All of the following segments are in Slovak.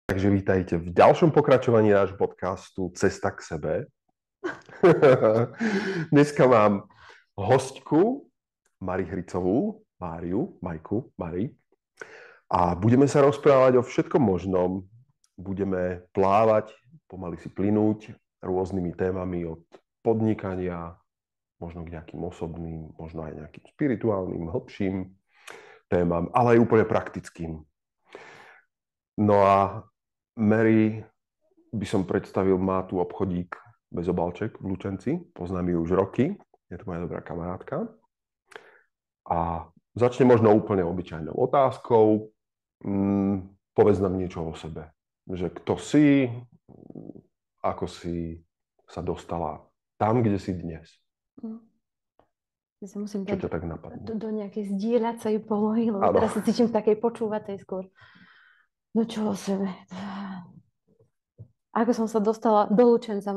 Takže vítajte v ďalšom pokračovaní nášho podcastu Cesta k sebe. Dneska mám hostku Mari Hricovú, Mari. A budeme sa rozprávať o všetkom možnom. Budeme plávať, pomaly si plynúť rôznymi témami od podnikania, možno k nejakým osobným, možno aj nejakým spirituálnym, hlbším témam, ale aj úplne praktickým. No a Mary by som predstavil, má tu obchodík bez obálček v Lučenci. Poznám ju už roky, je to moja dobrá kamarátka. A začne možno úplne obyčajnou otázkou. Povedz nám niečo o sebe. Že kto si, ako si sa dostala tam, kde si dnes. Ja sa musím Čo ťa tak napadne? do nejakej zdieľacej polohy, lebo teraz sa cítim v takej počúvatej skôr. No čo o sebe? Ako som sa dostala do Lučenca?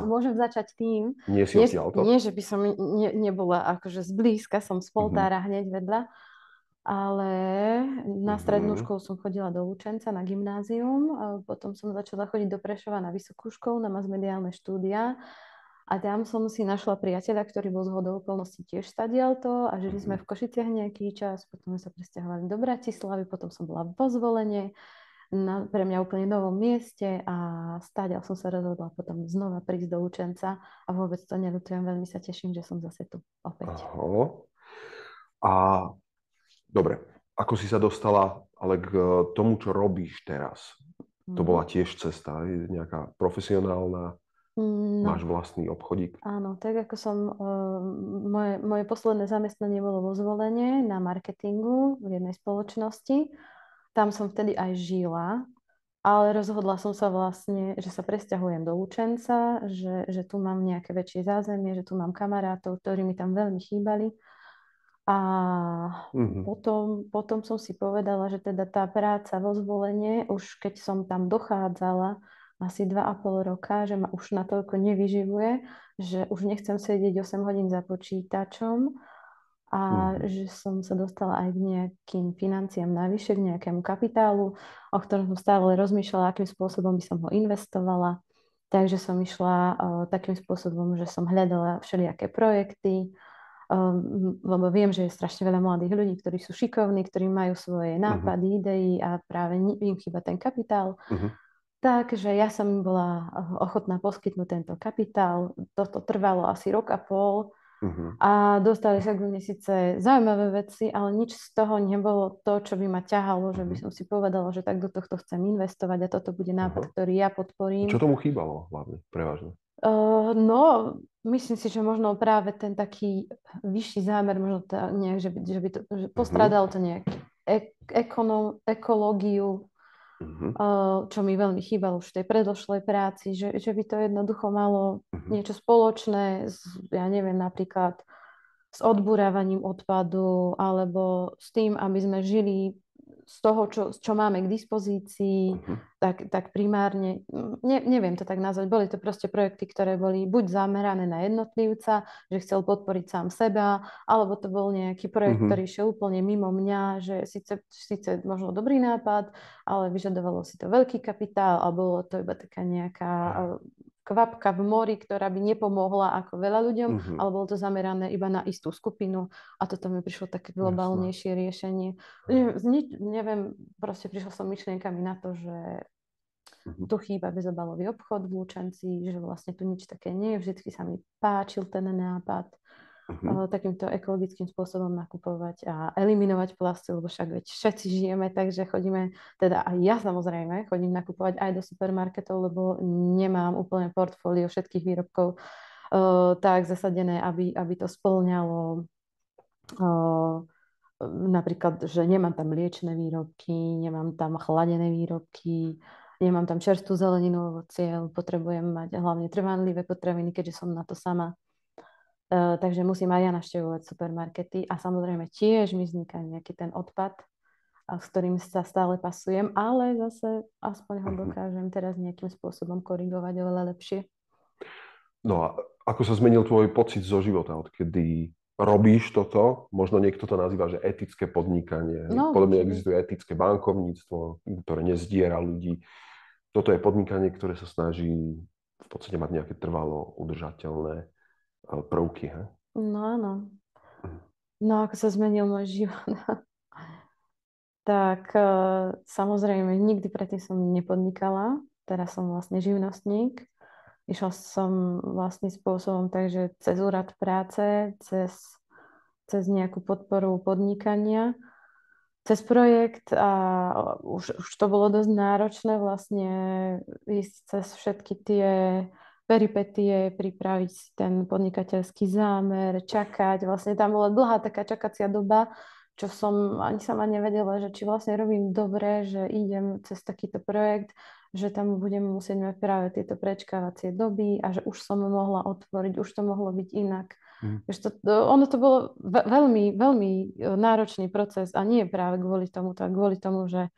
Môžem začať tým. Nie si odtiaľto? Nie, že by som nebola akože zblízka, som z Poltára hneď vedľa, ale na strednú školu som chodila do Lučenca na gymnázium, a potom som začala chodiť do Prešova na vysokú školu, na masmediálne štúdia. A tam som si našla priateľa, ktorý bol zhodou okolností tiež stadiaľto a žili sme v Košiciach nejaký čas, potom sme sa presťahovali do Bratislavy, potom som bola vo Zvolenie, pre mňa úplne novom mieste a stadiaľ som sa rozhodla potom znova prísť do Lučenca a vôbec to neľutujem, veľmi sa teším, že som zase tu opäť. A dobre, ako si sa dostala ale k tomu, čo robíš teraz? To bola tiež cesta, nejaká profesionálna? Máš vlastný obchodík? Áno, tak ako moje posledné zamestnanie bolo vo Zvolenie na marketingu v jednej spoločnosti. Tam som vtedy aj žila, ale rozhodla som sa vlastne, že sa presťahujem do Lučenca, že tu mám nejaké väčšie zázemie, že tu mám kamarátov, ktorí mi tam veľmi chýbali. A potom som si povedala, že teda tá práca vo Zvolenie, už keď som tam dochádzala asi 2,5 roka, že ma už natoľko nevyživuje, že už nechcem sedieť 8 hodín za počítačom a že som sa dostala aj k nejakým financiám navyše, k nejakému kapitálu, o ktorom som stále rozmýšľala, akým spôsobom by som ho investovala. Takže som išla takým spôsobom, že som hľadala všelijaké projekty, lebo viem, že je strašne veľa mladých ľudí, ktorí sú šikovní, ktorí majú svoje nápady, idei a práve im chýba ten kapitál. Takže ja som im bola ochotná poskytnúť tento kapitál. Toto trvalo asi 1,5 roka. A dostali sa k mne síce zaujímavé veci, ale nič z toho nebolo to, čo by ma ťahalo, že by som si povedala, že tak do tohto chcem investovať a toto bude nápad, ktorý ja podporím. Čo tomu chýbalo hlavne, prevažne? No, myslím si, že možno práve ten taký vyšší zámer, možno nejak, že by to, že postrádalo to nejak ekológiu, čo mi veľmi chýbalo už v tej predošlej práci, že by to jednoducho malo niečo spoločné s, ja neviem, napríklad s odburávaním odpadu alebo s tým, aby sme žili z toho, čo máme k dispozícii, tak primárne, neviem to tak nazvať, boli to proste projekty, ktoré boli buď zamerané na jednotlivca, že chcel podporiť sám seba, alebo to bol nejaký projekt, ktorý išiel úplne mimo mňa, že síce možno dobrý nápad, ale vyžadovalo si to veľký kapitál a bolo to iba taká nejaká kvapka v mori, ktorá by nepomohla ako veľa ľuďom, ale bolo to zamerané iba na istú skupinu a toto mi prišlo také globálnejšie riešenie. Neviem, proste prišla som myšlienkami na to, že tu chýba bezobalový obchod v Lučenci, že vlastne tu nič také nie je, vždycky sa mi páčil ten nápad takýmto ekologickým spôsobom nakupovať a eliminovať plasty, lebo však veď všetci žijeme, takže chodíme, teda aj ja samozrejme, chodím nakupovať aj do supermarketov, lebo nemám úplne portfólio všetkých výrobkov tak zasadené, aby to spĺňalo napríklad, že nemám tam mliečne výrobky, nemám tam chladené výrobky, nemám tam čerstvú zeleninu, ovocie, potrebujem mať hlavne trvanlivé potraviny, keďže som na to sama. Takže musím aj ja navštevovať supermarkety a samozrejme tiež mi vzniká nejaký ten odpad, s ktorým sa stále pasujem, ale zase aspoň ho dokážem teraz nejakým spôsobom korigovať oveľa lepšie. No a ako sa zmenil tvoj pocit zo života, odkedy robíš toto, možno niekto to nazýva, že etické podnikanie. No, Podobne môže byť. existuje etické bankovníctvo, ktoré nezdiera ľudí. Toto je podnikanie, ktoré sa snaží v podstate mať nejaké trvalo udržateľné prvky. He? No áno. No ako sa zmenil môj život. Tak samozrejme, nikdy predtým som nepodnikala. Teraz som vlastne živnostník. Išla som vlastným spôsobom, takže cez úrad práce, cez nejakú podporu podnikania, cez projekt a už to bolo dosť náročné vlastne ísť cez všetky tie peripetie, pripraviť si ten podnikateľský zámer, čakať. Vlastne tam bola dlhá taká čakacia doba, čo som ani sama nevedela, že či vlastne robím dobre, že idem cez takýto projekt, že tam budem musieť mať práve tieto prečkávacie doby a že už som mohla otvoriť, už to mohlo byť inak. Ono to bolo veľmi, veľmi náročný proces a nie práve kvôli tomu, tak kvôli tomu, že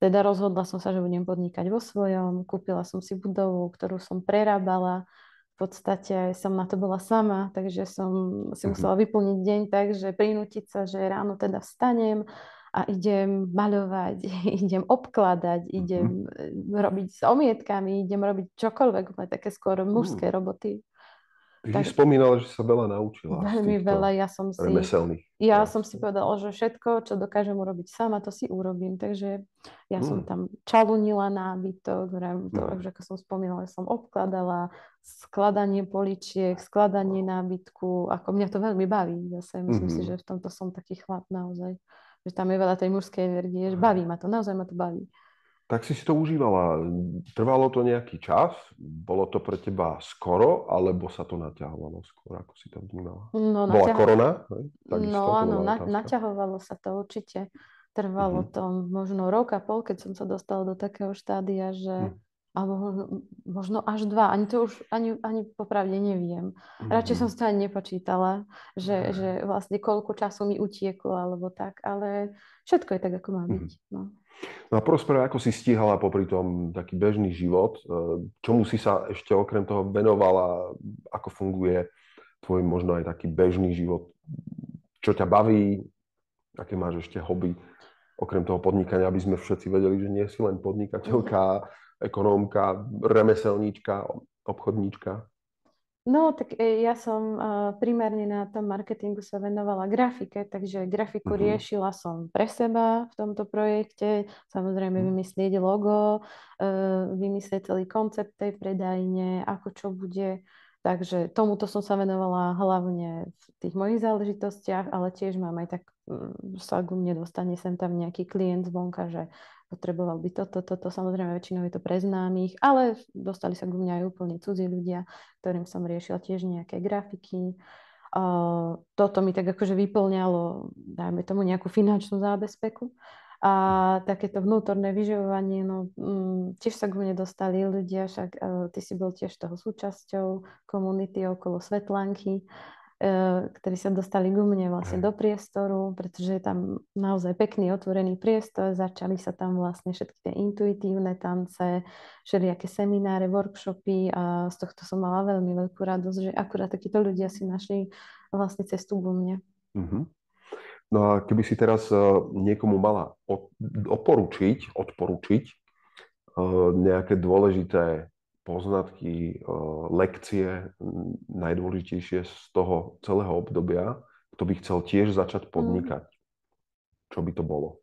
teda rozhodla som sa, že budem podnikať vo svojom, kúpila som si budovu, ktorú som prerábala, v podstate som na to bola sama, takže som si musela vyplniť deň tak, že prinútiť sa, že ráno teda vstanem a idem maľovať, idem obkladať, idem robiť s omietkami, idem robiť čokoľvek, také skôr mužské roboty. Ty si spomínala, že sa veľa naučila veľmi z týchto veľa. remeselných Ja prác. som si povedala, že všetko, čo dokážem urobiť sama, to si urobím. Takže ja som tam čalunila nábytok, už ako som spomínala, som obkladala, skladanie poličiek, skladanie nábytku. Ako mňa to veľmi baví. Zase myslím si, že v tomto som taký chlap naozaj. Že tam je veľa tej mužskej energie, že baví ma to, naozaj ma to baví. Tak si to užívala. Trvalo to nejaký čas? Bolo to pre teba skoro, alebo sa to naťahovalo skoro, ako si to vnímala? No, Bola korona? No áno, naťahovalo sa to určite. Trvalo to možno rok a pol, keď som sa dostala do takého štádia, že alebo možno až 2, ani to už ani popravde neviem. Radšej som si to ani nepočítala, že vlastne koľko času mi utieklo, alebo tak, ale všetko je tak, ako má byť. No. No a porozprávaj, ako si stíhala popri tom taký bežný život, čomu si sa ešte okrem toho venovala, ako funguje tvoj možno aj taký bežný život, čo ťa baví, aké máš ešte hobby, okrem toho podnikania, aby sme všetci vedeli, že nie si len podnikateľka, ekonómka, remeselníčka, obchodníčka. No, tak ja som primárne na tom marketingu sa venovala grafike, takže grafiku riešila som pre seba v tomto projekte. Samozrejme vymyslieť logo, vymyslieť celý koncept tej predajne, ako čo bude. Takže tomuto som sa venovala hlavne v tých mojich záležitostiach, ale tiež mám aj tak, sa ku mne dostane sem tam nejaký klient zvonka, že potreboval by toto. Samozrejme, väčšinou je to pre známych, ale dostali sa ku mňa aj úplne cudzí ľudia, ktorým som riešila tiež nejaké grafiky. Toto mi tak akože vyplňalo, dajme tomu, nejakú finančnú zábezpeku. A takéto vnútorné vyživovanie, no tiež sa ku mne dostali ľudia, však ty si bol tiež toho súčasťou komunity okolo Svetlanky, ktorí sa dostali ku mne vlastne do priestoru, pretože je tam naozaj pekný otvorený priestor, začali sa tam vlastne všetky tie intuitívne tance, všelijaké semináre, workshopy a z tohto som mala veľmi veľkú radosť, že akurát takíto ľudia si našli vlastne cestu ku mne. No a keby si teraz niekomu mala odporučiť nejaké dôležité poznatky, lekcie, najdôležitejšie z toho celého obdobia, kto by chcel tiež začať podnikať, čo by to bolo?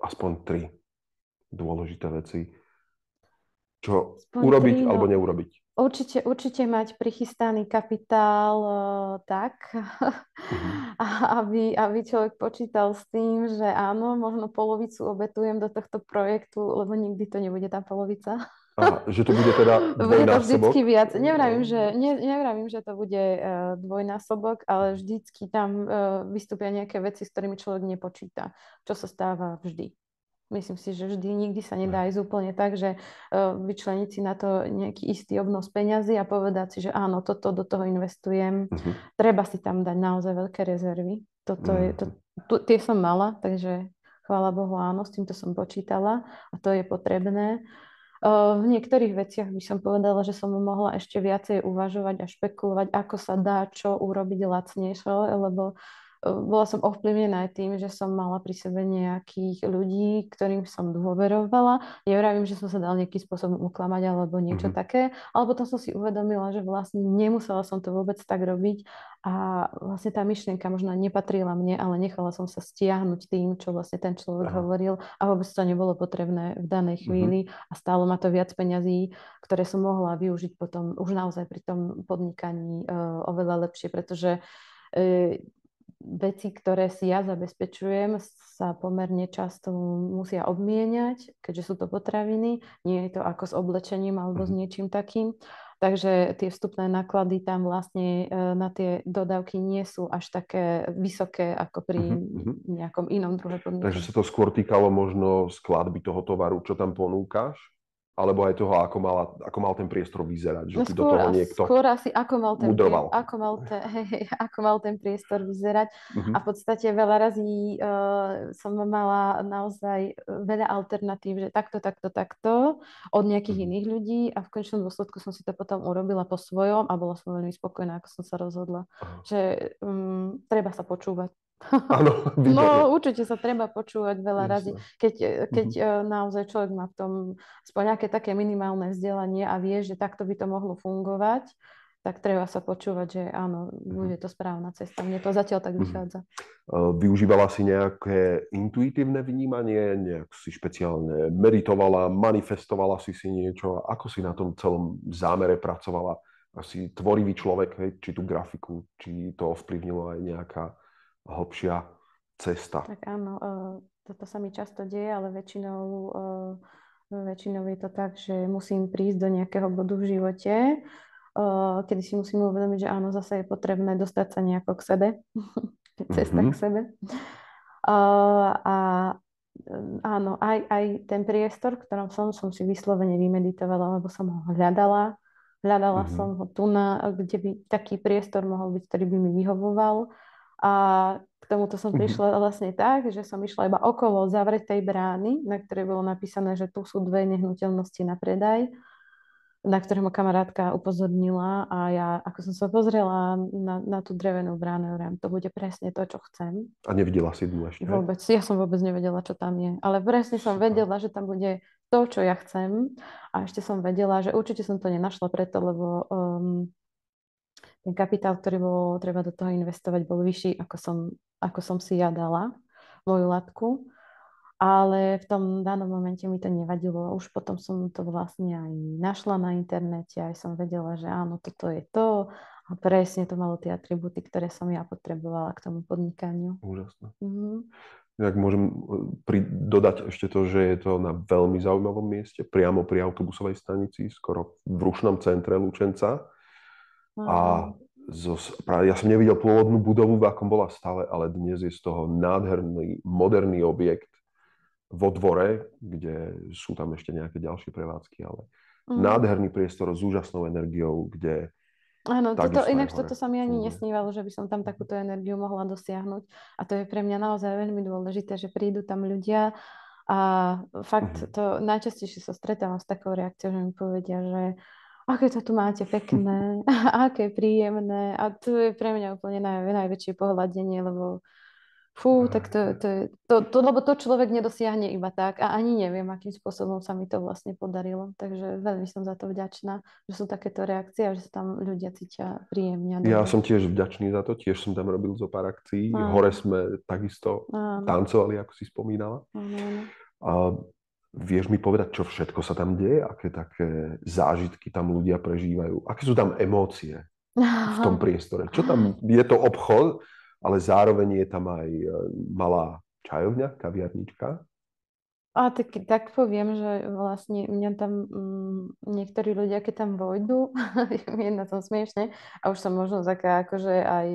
Aspoň 3 dôležité veci. Čo urobiť alebo neurobiť? Určite mať prichystaný kapitál tak, aby človek počítal s tým, že áno, možno polovicu obetujem do tohto projektu, lebo nikdy to nebude tá polovica. Že to bude teda dvojnásobok? Bude to vždycky viac. Nevravím, že to bude dvojnásobok, ale vždycky tam vystúpia nejaké veci, s ktorými človek nepočíta, čo sa stáva vždy. Myslím si, že nikdy sa nedá ísť úplne tak, že vyčleniť si na to nejaký istý obnos peňazí a povedať si, že áno, toto do toho investujem. Treba si tam dať naozaj veľké rezervy. Tie som mala, takže chvála Bohu, áno, s týmto som počítala a to je potrebné. V niektorých veciach by som povedala, že som mohla ešte viacej uvažovať a špekulovať, ako sa dá čo urobiť lacnejšie, lebo bola som ovplyvnená aj tým, že som mala pri sebe nejakých ľudí, ktorým som dôverovala. Nevravím, že som sa dal nejakým spôsobom uklamať alebo niečo také, ale potom som si uvedomila, že vlastne nemusela som to vôbec tak robiť a vlastne tá myšlienka možno nepatrila mne, ale nechala som sa stiahnuť tým, čo vlastne ten človek hovoril a vôbec to nebolo potrebné v danej chvíli a stálo ma to viac peňazí, ktoré som mohla využiť potom už naozaj pri tom podnikaní oveľa lepšie, pretože veci, ktoré si ja zabezpečujem, sa pomerne často musia obmieniať, keďže sú to potraviny. Nie je to ako s oblečením alebo s niečím takým. Takže tie vstupné náklady tam vlastne na tie dodávky nie sú až také vysoké ako pri nejakom inom druhe podnikaní. Takže sa to skôr týkalo možno skladby toho tovaru, čo tam ponúkaš? Alebo aj toho, ako mal ten priestor vyzerať, že do toho niekto skôr asi ako mal ten priestor vyzerať. A v podstate veľa razy som mala naozaj veľa alternatív, že takto od nejakých iných ľudí a v konečnom dôsledku som si to potom urobila po svojom a bola som veľmi spokojná, ako som sa rozhodla, že treba sa počúvať. Áno, no určite sa treba počúvať veľa razy, keď naozaj človek má v tom aspoň nejaké také minimálne vzdelanie a vie, že takto by to mohlo fungovať, tak treba sa počúvať, že áno, bude to správna cesta. Mne to zatiaľ tak vychádza. Využívala si nejaké intuitívne vnímanie, nejak si špeciálne meditovala, manifestovala si niečo? Ako si na tom celom zámere pracovala? Asi tvorivý človek, hej? Či tú grafiku, či to ovplyvnilo aj nejaká hlbšia cesta. Tak áno, toto sa mi často deje, ale väčšinou je to tak, že musím prísť do nejakého bodu v živote, kedy si musím uvedomiť, že áno, zase je potrebné dostať sa nejako k sebe, cesta k sebe. A áno, aj ten priestor, v ktorom som si vyslovene vymeditovala, lebo som ho hľadala. Hľadala som ho tu, kde by taký priestor mohol byť, ktorý by mi vyhovoval. A k tomuto som prišla vlastne tak, že som išla iba okolo zavretej brány, na ktorej bolo napísané, že tu sú 2 nehnuteľnosti na predaj, na ktoré ma kamarátka upozornila a ja, ako som sa pozrela na tú drevenú bránu, to bude presne to, čo chcem. A nevidela si dnu ešte? Vôbec, ja som vôbec nevedela, čo tam je, ale presne som vedela, že tam bude to, čo ja chcem a ešte som vedela, že určite som to nenašla preto, lebo ten kapitál, ktorý bolo treba do toho investovať, bol vyšší, ako som si ja dala, moju latku. Ale v tom danom momente mi to nevadilo. Už potom som to vlastne aj našla na internete, aj som vedela, že áno, toto je to. A presne to malo tie atribúty, ktoré som ja potrebovala k tomu podnikaniu. Úžasné. Tak môžem dodať ešte to, že je to na veľmi zaujímavom mieste, priamo pri autobusovej stanici, skoro v rušnom centre Lučenca. A ja som nevidel pôvodnú budovu, v akom bola stále, ale dnes je z toho nádherný, moderný objekt vo dvore, kde sú tam ešte nejaké ďalšie prevádzky, ale nádherný priestor s úžasnou energiou, kde áno, toto sa mi ani nesnívalo, že by som tam takúto energiu mohla dosiahnuť. A to je pre mňa naozaj veľmi dôležité, že prídu tam ľudia a fakt to najčastejšie sa stretávam s takou reakciou, že mi povedia, že aké to tu máte pekné, aké príjemné. A to je pre mňa úplne najväčšie pohľadenie, lebo tak lebo to človek nedosiahne iba tak a ani neviem, akým spôsobom sa mi to vlastne podarilo. Takže veľmi som za to vďačná, že sú takéto reakcie a že sa tam ľudia cítia príjemne. Ja som tiež vďačný za to, tiež som tam robil zo pár akcií. Hore sme takisto tancovali, ako si spomínala. A vieš mi povedať, čo všetko sa tam deje? Aké také zážitky tam ľudia prežívajú? Aké sú tam emócie v tom priestore? Čo tam? Je to obchod, ale zároveň je tam aj malá čajovňa, kaviarnička. A tak poviem, že vlastne mňa tam niektorí ľudia, keď tam vojdu, je na tom smiešne a už som možno taká akože aj,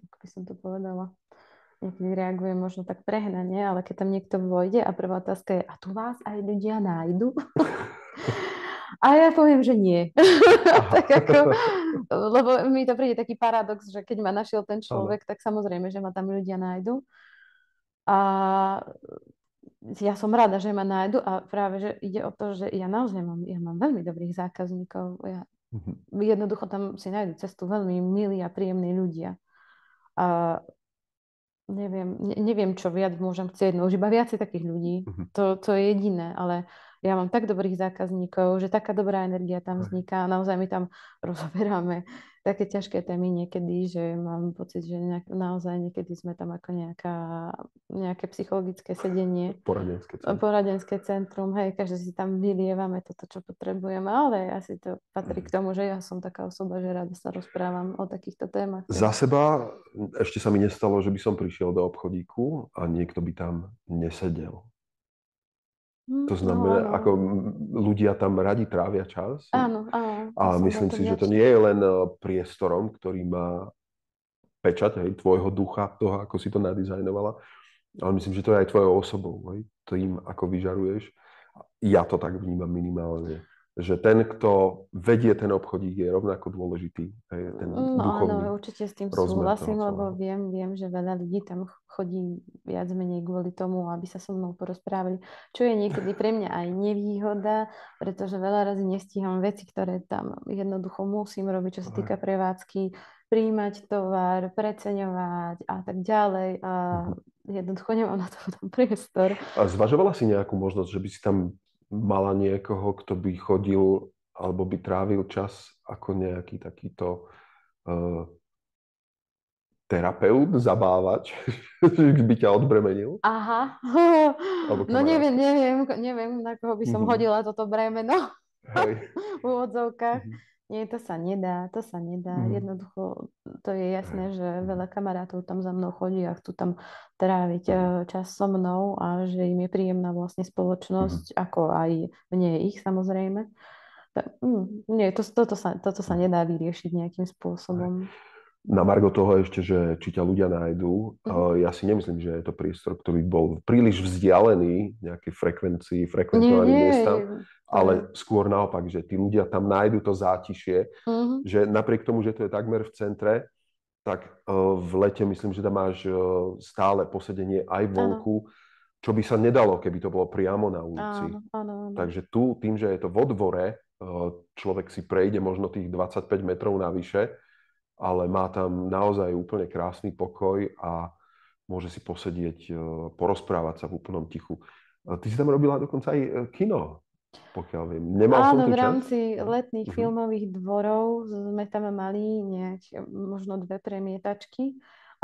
ako by som to povedala, niekedy reagujem možno tak prehnane, ale keď tam niekto vojde a prvá otázka je, a tu vás aj ľudia nájdu? A ja poviem, že nie. Tak ako, lebo mi to príde taký paradox, že keď ma našiel ten človek, tak samozrejme, že ma tam ľudia nájdu. A ja som rada, že ma nájdu a práve, že ide o to, že ja mám veľmi dobrých zákazníkov. Jednoducho tam si nájdu cestu veľmi milí a príjemní ľudia. A neviem, čo viac môžem chcieť, no už iba viacej takých ľudí. To je jediné, ale ja mám tak dobrých zákazníkov, že taká dobrá energia tam vzniká. Naozaj my tam rozoberáme také ťažké témy niekedy, že mám pocit, že naozaj niekedy sme tam ako nejaké psychologické sedenie. Poradenské centrum. Hej, každý si tam vylievame toto, čo potrebujeme, ale asi to patrí k tomu, že ja som taká osoba, že rada sa rozprávam o takýchto témach. Za seba ešte sa mi nestalo, že by som prišiel do obchodíku a niekto by tam nesedel. To znamená, ako ľudia tam radi trávia čas. Áno. A myslím si, že to nie je len priestorom, ktorý má pečať tvojho ducha, toho, ako si to nadizajnovala, ale myslím, že to je aj tvojou osobou, tým, ako vyžaruješ. Ja to tak vnímam minimálne. Že ten, kto vedie ten obchodík, je rovnako dôležitý. Ten duchovný áno, určite s tým súhlasím, lebo viem, že veľa ľudí tam chodí viac menej kvôli tomu, aby sa so mnou porozprávali. Čo je niekedy pre mňa aj nevýhoda, pretože veľa razy nestíham veci, ktoré tam jednoducho musím robiť, čo sa týka prevádzky, prijímať tovar, preceňovať a tak ďalej. A jednoducho nemám na to priestor. A zvažovala si nejakú možnosť, že by si tam mala niekoho, kto by chodil alebo by trávil čas ako nejaký takýto terapeut, zabávač, by ťa odbremenil? Aha. No neviem, na koho by som hodila toto bremeno. V úvodzovkách. Nie, to sa nedá. Jednoducho, to je jasné, že veľa kamarátov tam za mnou chodí a chcú tam tráviť čas so mnou a že im je príjemná vlastne spoločnosť, ako aj mne je ich, samozrejme. Nie, toto sa nedá vyriešiť nejakým spôsobom. Na margo toho ešte, že či ťa ľudia nájdú, ja si nemyslím, že je to priestor, ktorý bol príliš vzdialený nejakej frekventovaným miestam, ale skôr naopak, že tí ľudia tam nájdu to zátišie, že napriek tomu, že to je takmer v centre, tak v lete myslím, že tam máš stále posedenie aj vonku, čo by sa nedalo, keby to bolo priamo na ulici. Áno. Takže tu, tým, že je to vo dvore, človek si prejde možno tých 25 metrov navyše, ale má tam naozaj úplne krásny pokoj a môže si posedieť, porozprávať sa v úplnom tichu. Ty si tam robila dokonca aj kino, pokiaľ viem. Áno, v rámci letných filmových dvorov sme tam mali možno 2 premietačky,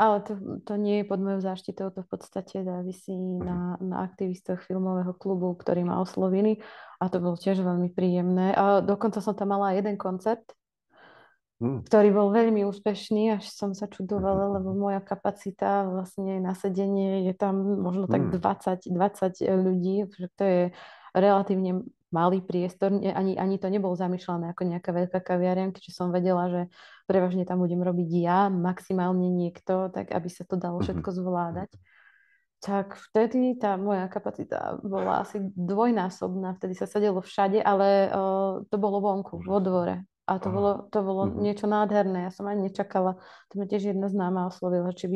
ale to nie je pod mojou záštitou, to v podstate závisí na aktivistoch filmového klubu, ktorí ma oslovili a to bolo tiež veľmi príjemné. A dokonca som tam mala jeden koncert, ktorý bol veľmi úspešný, až som sa čudovala, lebo moja kapacita vlastne na sedenie je tam možno tak 20 ľudí, že to je relatívne malý priestor, ani to nebolo zamýšľané ako nejaká veľká kaviareň, keďže som vedela, že prevažne tam budem robiť ja, maximálne niekto, tak aby sa to dalo všetko zvládať. Tak vtedy tá moja kapacita bola asi dvojnásobná, vtedy sa sedelo všade, ale to bolo vonku, vo dvore. A to bolo niečo nádherné. Ja som ani nečakala. To ma tiež jedna známa oslovila, či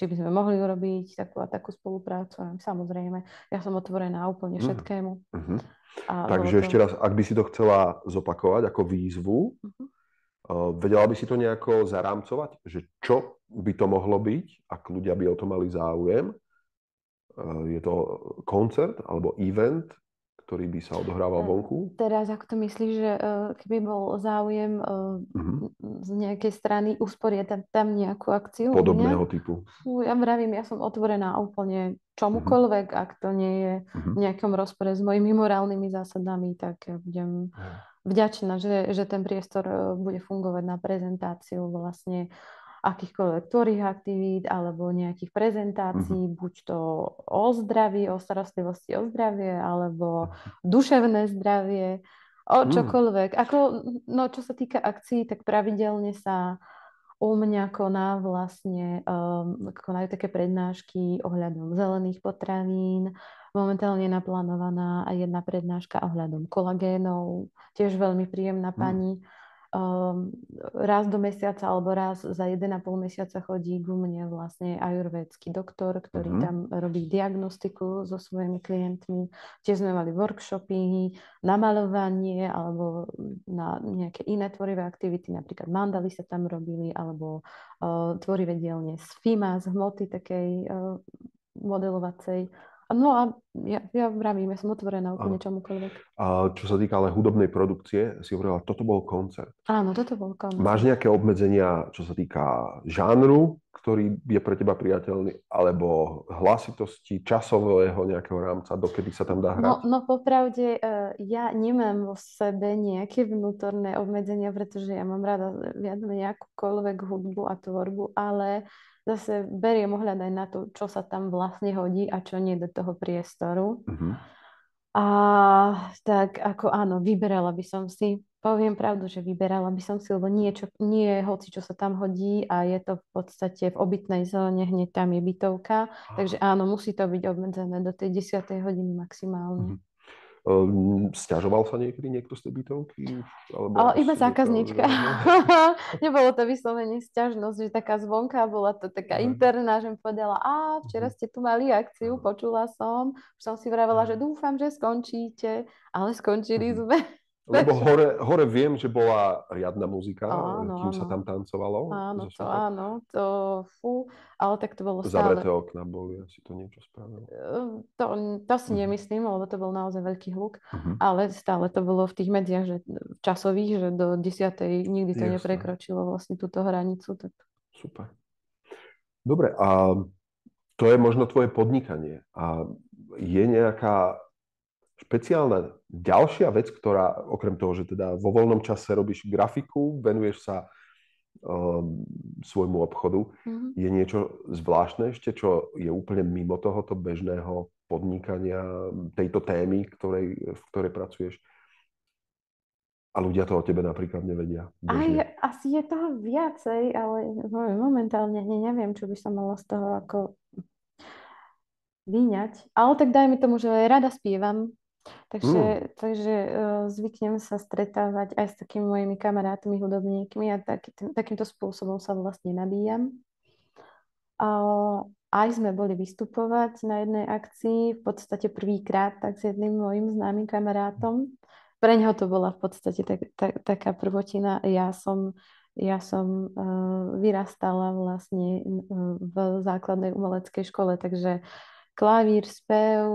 by sme mohli urobiť takú a takú spoluprácu. Samozrejme, ja som otvorená úplne všetkému. Takže ešte raz, ak by si to chcela zopakovať ako výzvu, vedela by si to nejako zarámcovať? Že čo by to mohlo byť, ak ľudia by o to mali záujem? Je to koncert alebo event, ktorý by sa odohrával vonku? Teraz, ako to myslíš, že keby bol záujem z nejakej strany usporiadať tam nejakú akciu? Podobného typu. Ja vravím, ja som otvorená úplne čomukoľvek, ak to nie je v nejakom rozpore s mojimi morálnymi zásadami, tak ja budem vďačná, že ten priestor bude fungovať na prezentáciu vlastne akýchkoľvek tvorých aktivít alebo nejakých prezentácií, buď to o zdraví, o starostlivosti o zdravie, alebo duševné zdravie, o čokoľvek. Čo sa týka akcií, tak pravidelne sa u mňa konajú také prednášky ohľadom zelených potravín. Momentálne je naplánovaná aj jedna prednáška ohľadom kolagénov, tiež veľmi príjemná pani. raz do mesiaca alebo raz za 1,5 mesiaca chodí ku mne vlastne ajurvédsky doktor, ktorý tam robí diagnostiku so svojimi klientmi. Tiež sme mali workshopy na maľovanie alebo na nejaké iné tvorivé aktivity, napríklad mandaly sa tam robili, alebo tvorivé dielne z FIMA, z hmoty takej modelovacej. No a ja vravím, ja som otvorená úplne čomukoľvek. A čo sa týka ale hudobnej produkcie, si hovorila, toto bol koncert. Áno, toto bol koncert. Máš nejaké obmedzenia, čo sa týka žánru, ktorý je pre teba priateľný, alebo hlasitosti, časového nejakého rámca, dokedy sa tam dá hrať? No popravde, ja nemám vo sebe nejaké vnútorné obmedzenia, pretože ja mám rada viac menej akúkoľvek hudbu a tvorbu, ale zase beriem ohľad aj na to, čo sa tam vlastne hodí a čo nie do toho priestoru. A tak ako áno, vyberala by som si, poviem pravdu, že vyberala by som si, lebo nie hoci, čo sa tam hodí a je to v podstate v obytnej zóne, hneď tam je bytovka, takže áno, musí to byť obmedzené do tej 10. hodiny maximálne. Sťažoval sa niekedy niekto z tej bytovky? Iba zákazníčka. Nebolo to vyslovene sťažnosť, že taká zvonka, bola to taká interná, že mi povedala, včera ste tu mali akciu, počula som, už som si vravela, že dúfam, že skončíte, ale skončili sme. Lebo hore viem, že bola riadna muzika, kým sa tam tancovalo. Áno, ale tak to bolo stále. Zavreté okná boli, asi to niečo spravilo. To si nemyslím, lebo to bol naozaj veľký hluk, ale stále to bolo v tých medziach, že časových, že do 10. nikdy to neprekročilo vlastne túto hranicu. Tak. Super. Dobre, a to je možno tvoje podnikanie. A je nejaká špeciálna ďalšia vec, ktorá okrem toho, že teda vo voľnom čase robíš grafiku, venuješ sa svojmu obchodu, je niečo zvláštne ešte, čo je úplne mimo tohoto bežného podnikania, tejto témy, v ktorej pracuješ? A ľudia to o tebe napríklad nevedia. Asi je toho viacej, ale momentálne neviem, čo by som mala z toho ako vyňať. Ale tak dajme tomu, že rada spievam. Takže zvyknem sa stretávať aj s takými mojimi kamarátmi, hudobníkmi a takýmto spôsobom sa vlastne nabíjam. Aj sme boli vystupovať na jednej akcii, v podstate prvýkrát tak s jedným mojim známym kamarátom. Pre neho to bola v podstate taká prvotina. Ja som vyrastala vlastne v základnej umeleckej škole, takže klavír, spev,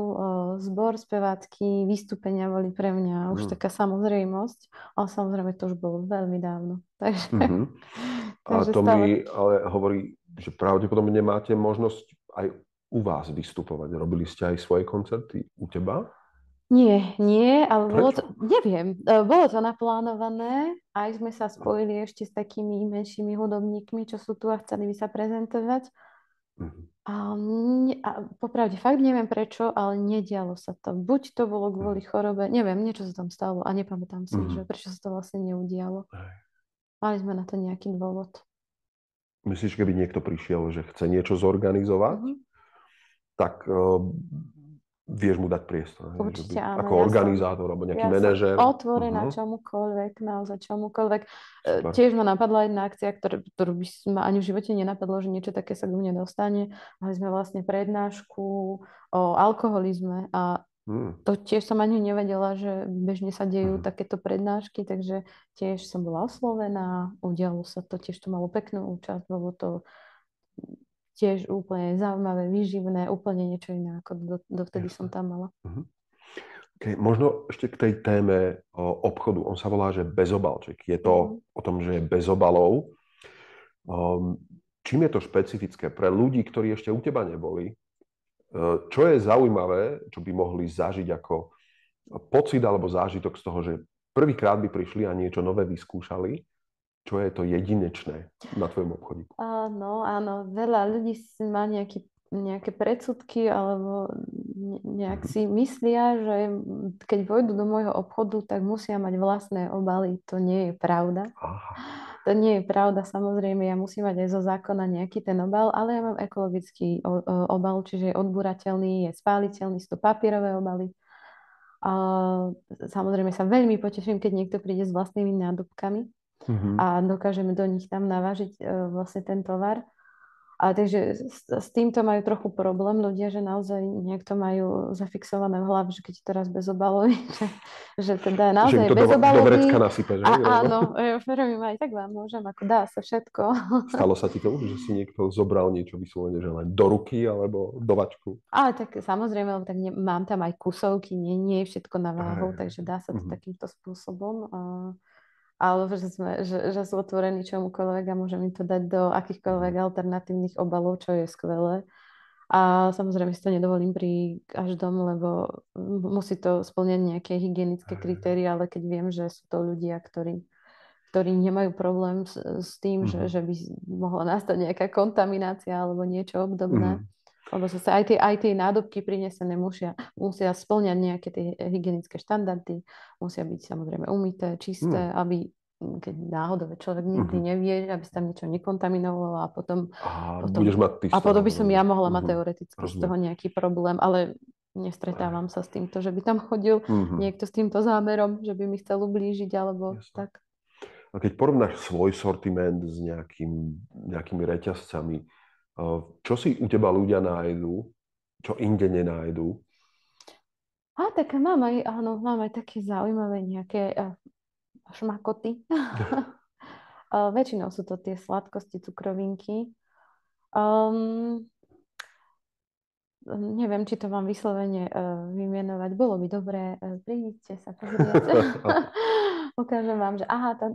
zbor spevácky, vystúpenia boli pre mňa už taká samozrejmosť, ale samozrejme to už bolo veľmi dávno. Takže, a to mi ale hovorí, že pravdepodobne nemáte možnosť aj u vás vystupovať. Robili ste aj svoje koncerty u teba? Nie, ale neviem, bolo to naplánované, aj sme sa spojili ešte s takými menšími hudobníkmi, čo sú tu a chceli by sa prezentovať. A popravde fakt neviem prečo, ale nedialo sa to. Buď to bolo kvôli chorobe, neviem, niečo sa tam stalo a nepamätám si, že prečo sa to vlastne neudialo. Mali sme na to nejaký dôvod. Myslíš, keby niekto prišiel, že chce niečo zorganizovať, tak vieš mu dať priestor? Určite áno. Ako organizátor alebo nejaký manažér? Otvorená čomukoľvek, naozaj čomukoľvek. Tiež ma napadla jedna akcia, ktorú by ma ani v živote nenapadlo, že niečo také sa k mne dostane. Mali sme vlastne prednášku o alkoholizme a to tiež som ani nevedela, že bežne sa dejú takéto prednášky, takže tiež som bola oslovená, udialo sa to, tiež to malo peknú účasť, bolo to tiež úplne zaujímavé, výživné, úplne niečo iné, ako dovtedy som tam mala. Okay, možno ešte k tej téme obchodu. On sa volá, že bezobalček. Je to o tom, že je bez obalov. Čím je to špecifické pre ľudí, ktorí ešte u teba neboli? Čo je zaujímavé, čo by mohli zažiť ako pocit alebo zážitok z toho, že prvýkrát by prišli a niečo nové vyskúšali? Čo je to jedinečné na tvojom obchodíku? Áno. Veľa ľudí má nejaké predsudky alebo nejak si myslia, že keď vojdu do môjho obchodu, tak musia mať vlastné obaly. To nie je pravda. To nie je pravda, samozrejme, ja musím mať aj zo zákona nejaký ten obal, ale ja mám ekologický obal, čiže je odburateľný, je spáliteľný, sú to papierové obaly. Samozrejme sa veľmi poteším, keď niekto príde s vlastnými nádobkami. a dokážeme do nich tam navážiť vlastne ten tovar. A takže s týmto majú trochu problém ľudia, že naozaj niekto majú zafixované v hlave, že keď to raz bezobalový, že teda naozaj bezobalový. Do vrecka nasypeš, a áno, firmy aj tak vám môžem, ako dá sa všetko. Stalo sa ti to, že si niekto zobral niečo vyslovene, že len do ruky alebo do vačku? Ale tak samozrejme, tak mám tam aj kusovky, nie je všetko na váhu, takže dá sa to takýmto spôsobom. Ale že sú otvorení čomukoľvek a môžem im to dať do akýchkoľvek alternatívnych obalov, čo je skvelé. A samozrejme si to nedovolím pri každom, lebo musí to splňať nejaké hygienické kritéria, ale keď viem, že sú to ľudia, ktorí nemajú problém s tým, že by mohla nastať nejaká kontaminácia alebo niečo obdobné. Lebo zase aj tie nádobky prinesené musia spĺňať nejaké tie hygienické štandardy, musia byť samozrejme umyté, čisté, aby keď náhodou človek nikdy nevie, aby sa tam niečo nekontaminovalo a potom budeš mať a potom by som ja mohla mať teoreticky z toho nejaký problém, ale nestretávam sa s týmto, že by tam chodil niekto s týmto zámerom, že by mi chcel ublížiť alebo tak. A keď porovnáš svoj sortiment s nejakými reťazcami, čo si u teba ľudia nájdú, čo inde nenájdú? Tak mám aj také zaujímavé nejaké šmakoty. Väčšinou sú to tie sladkosti, cukrovinky. Neviem, či to mám vyslovene vymenovať. Bolo by dobré, príďte sa pozrieť. Ukážem vám, že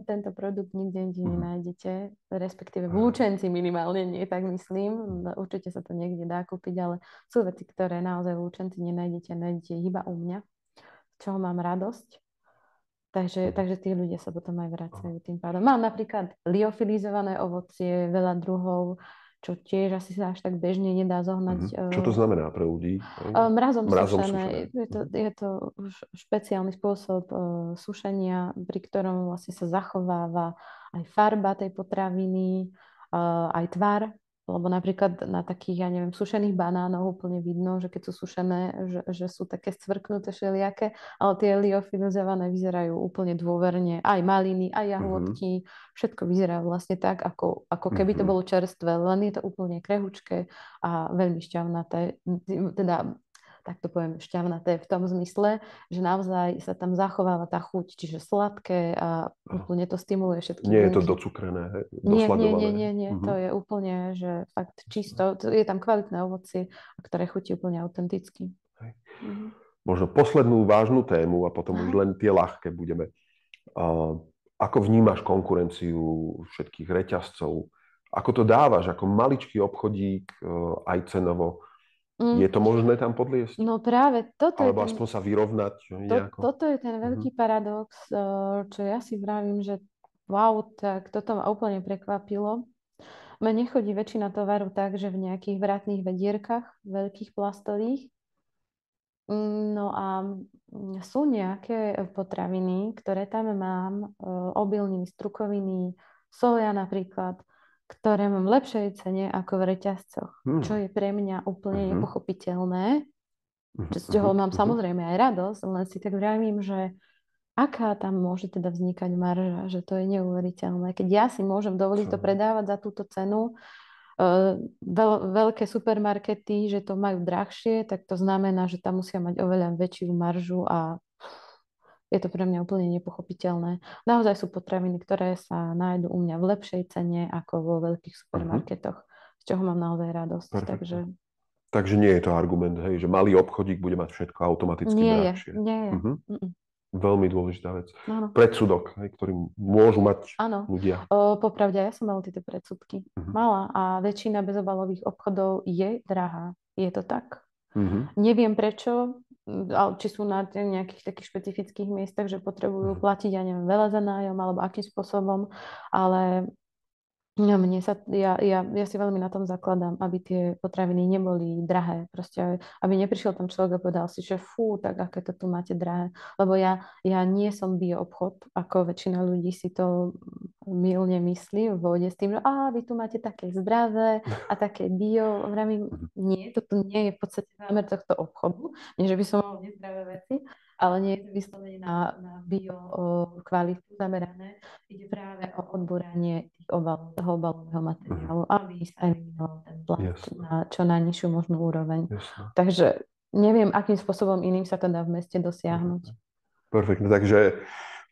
tento produkt nikde nenájdete, respektíve v Lučenci minimálne, nie tak myslím. Určite sa to niekde dá kúpiť, ale sú veci, ktoré naozaj v Lučenci nájdete iba u mňa, z čoho mám radosť. Takže tí ľudia sa potom aj vracajú tým pádom. Mám napríklad liofilizované ovocie, veľa druhov, čo tiež asi sa až tak bežne nedá zohnať. Čo to znamená pre ľudí? Mrazom sušené. Je to už špeciálny spôsob sušenia, pri ktorom vlastne sa zachováva aj farba tej potraviny, aj tvar. Lebo napríklad na takých, sušených banánov úplne vidno, že keď sú sušené, že sú také scvrknuté všelijaké, ale tie liofilizované vyzerajú úplne dôverne. Aj maliny, aj jahôdky, všetko vyzerá vlastne tak, ako keby to bolo čerstvé, len je to úplne krehučké a veľmi šťavnaté. Teda tak to poviem, šťavnaté v tom zmysle, že naozaj sa tam zachováva tá chuť, čiže sladké a úplne to stimuluje všetky bunky. Nie je to docukrené, dosladované. Nie. To je úplne, že fakt čisto. Je tam kvalitné ovocie, ktoré chutí úplne autenticky. Možno poslednú vážnu tému a potom už len tie ľahké budeme. Ako vnímaš konkurenciu všetkých reťazcov? Ako to dávaš ako maličký obchodík aj cenovo? Je to možné tam podliesť? No práve toto alebo aspoň sa vyrovnať? Toto je ten veľký paradox, čo ja si vravím, že wow, tak toto ma úplne prekvapilo. Mne chodí väčšina tovaru tak, že v nejakých vratných vedierkach, veľkých plastových. No a sú nejaké potraviny, ktoré tam mám, obilniny, strukoviny, soja napríklad, ktoré mám v lepšej cene ako v reťazcoch, čo je pre mňa úplne nepochopiteľné, z čoho mám samozrejme aj radosť, len si tak vravím, že aká tam môže teda vznikať marža, že to je neuveriteľné. Keď ja si môžem dovoliť to predávať za túto cenu, veľké supermarkety, že to majú drahšie, tak to znamená, že tam musia mať oveľa väčšiu maržu a je to pre mňa úplne nepochopiteľné. Naozaj sú potraviny, ktoré sa nájdú u mňa v lepšej cene ako vo veľkých supermarketoch, z čoho mám naozaj radosť. Takže nie je to argument, hej, že malý obchodík bude mať všetko automaticky drahšie. Nie je. Veľmi dôležitá vec. Predsudok, hej, ktorý môžu mať ľudia. Popravde, ja som mala tieto predsudky. Mala a väčšina bezobalových obchodov je drahá. Je to tak? Neviem prečo, či sú na nejakých takých špecifických miestach, že potrebujú platiť, ja neviem, veľa za nájom alebo akým spôsobom, ale ja si veľmi na tom zakladám, aby tie potraviny neboli drahé. Proste, aby neprišiel tam človek a povedal si, že fú, tak aké to tu máte drahé. Lebo ja nie som bioobchod, ako väčšina ľudí si to mylne myslí v vode s tým, že vy tu máte také zdravé a také bio. Nie, toto nie je v podstate zámer tohto obchodu. Nie, že by som mal nezdravé veci, ale nie je to vyslovene na bio kvalitu zamerané. Ide práve o odbúranie tých obalov, toho obalového materiálu, aby sa eliminoval ten plast na čo najnižšiu možnú úroveň. Jasne. Takže neviem, akým spôsobom iným sa to dá v meste dosiahnuť. Perfektne, takže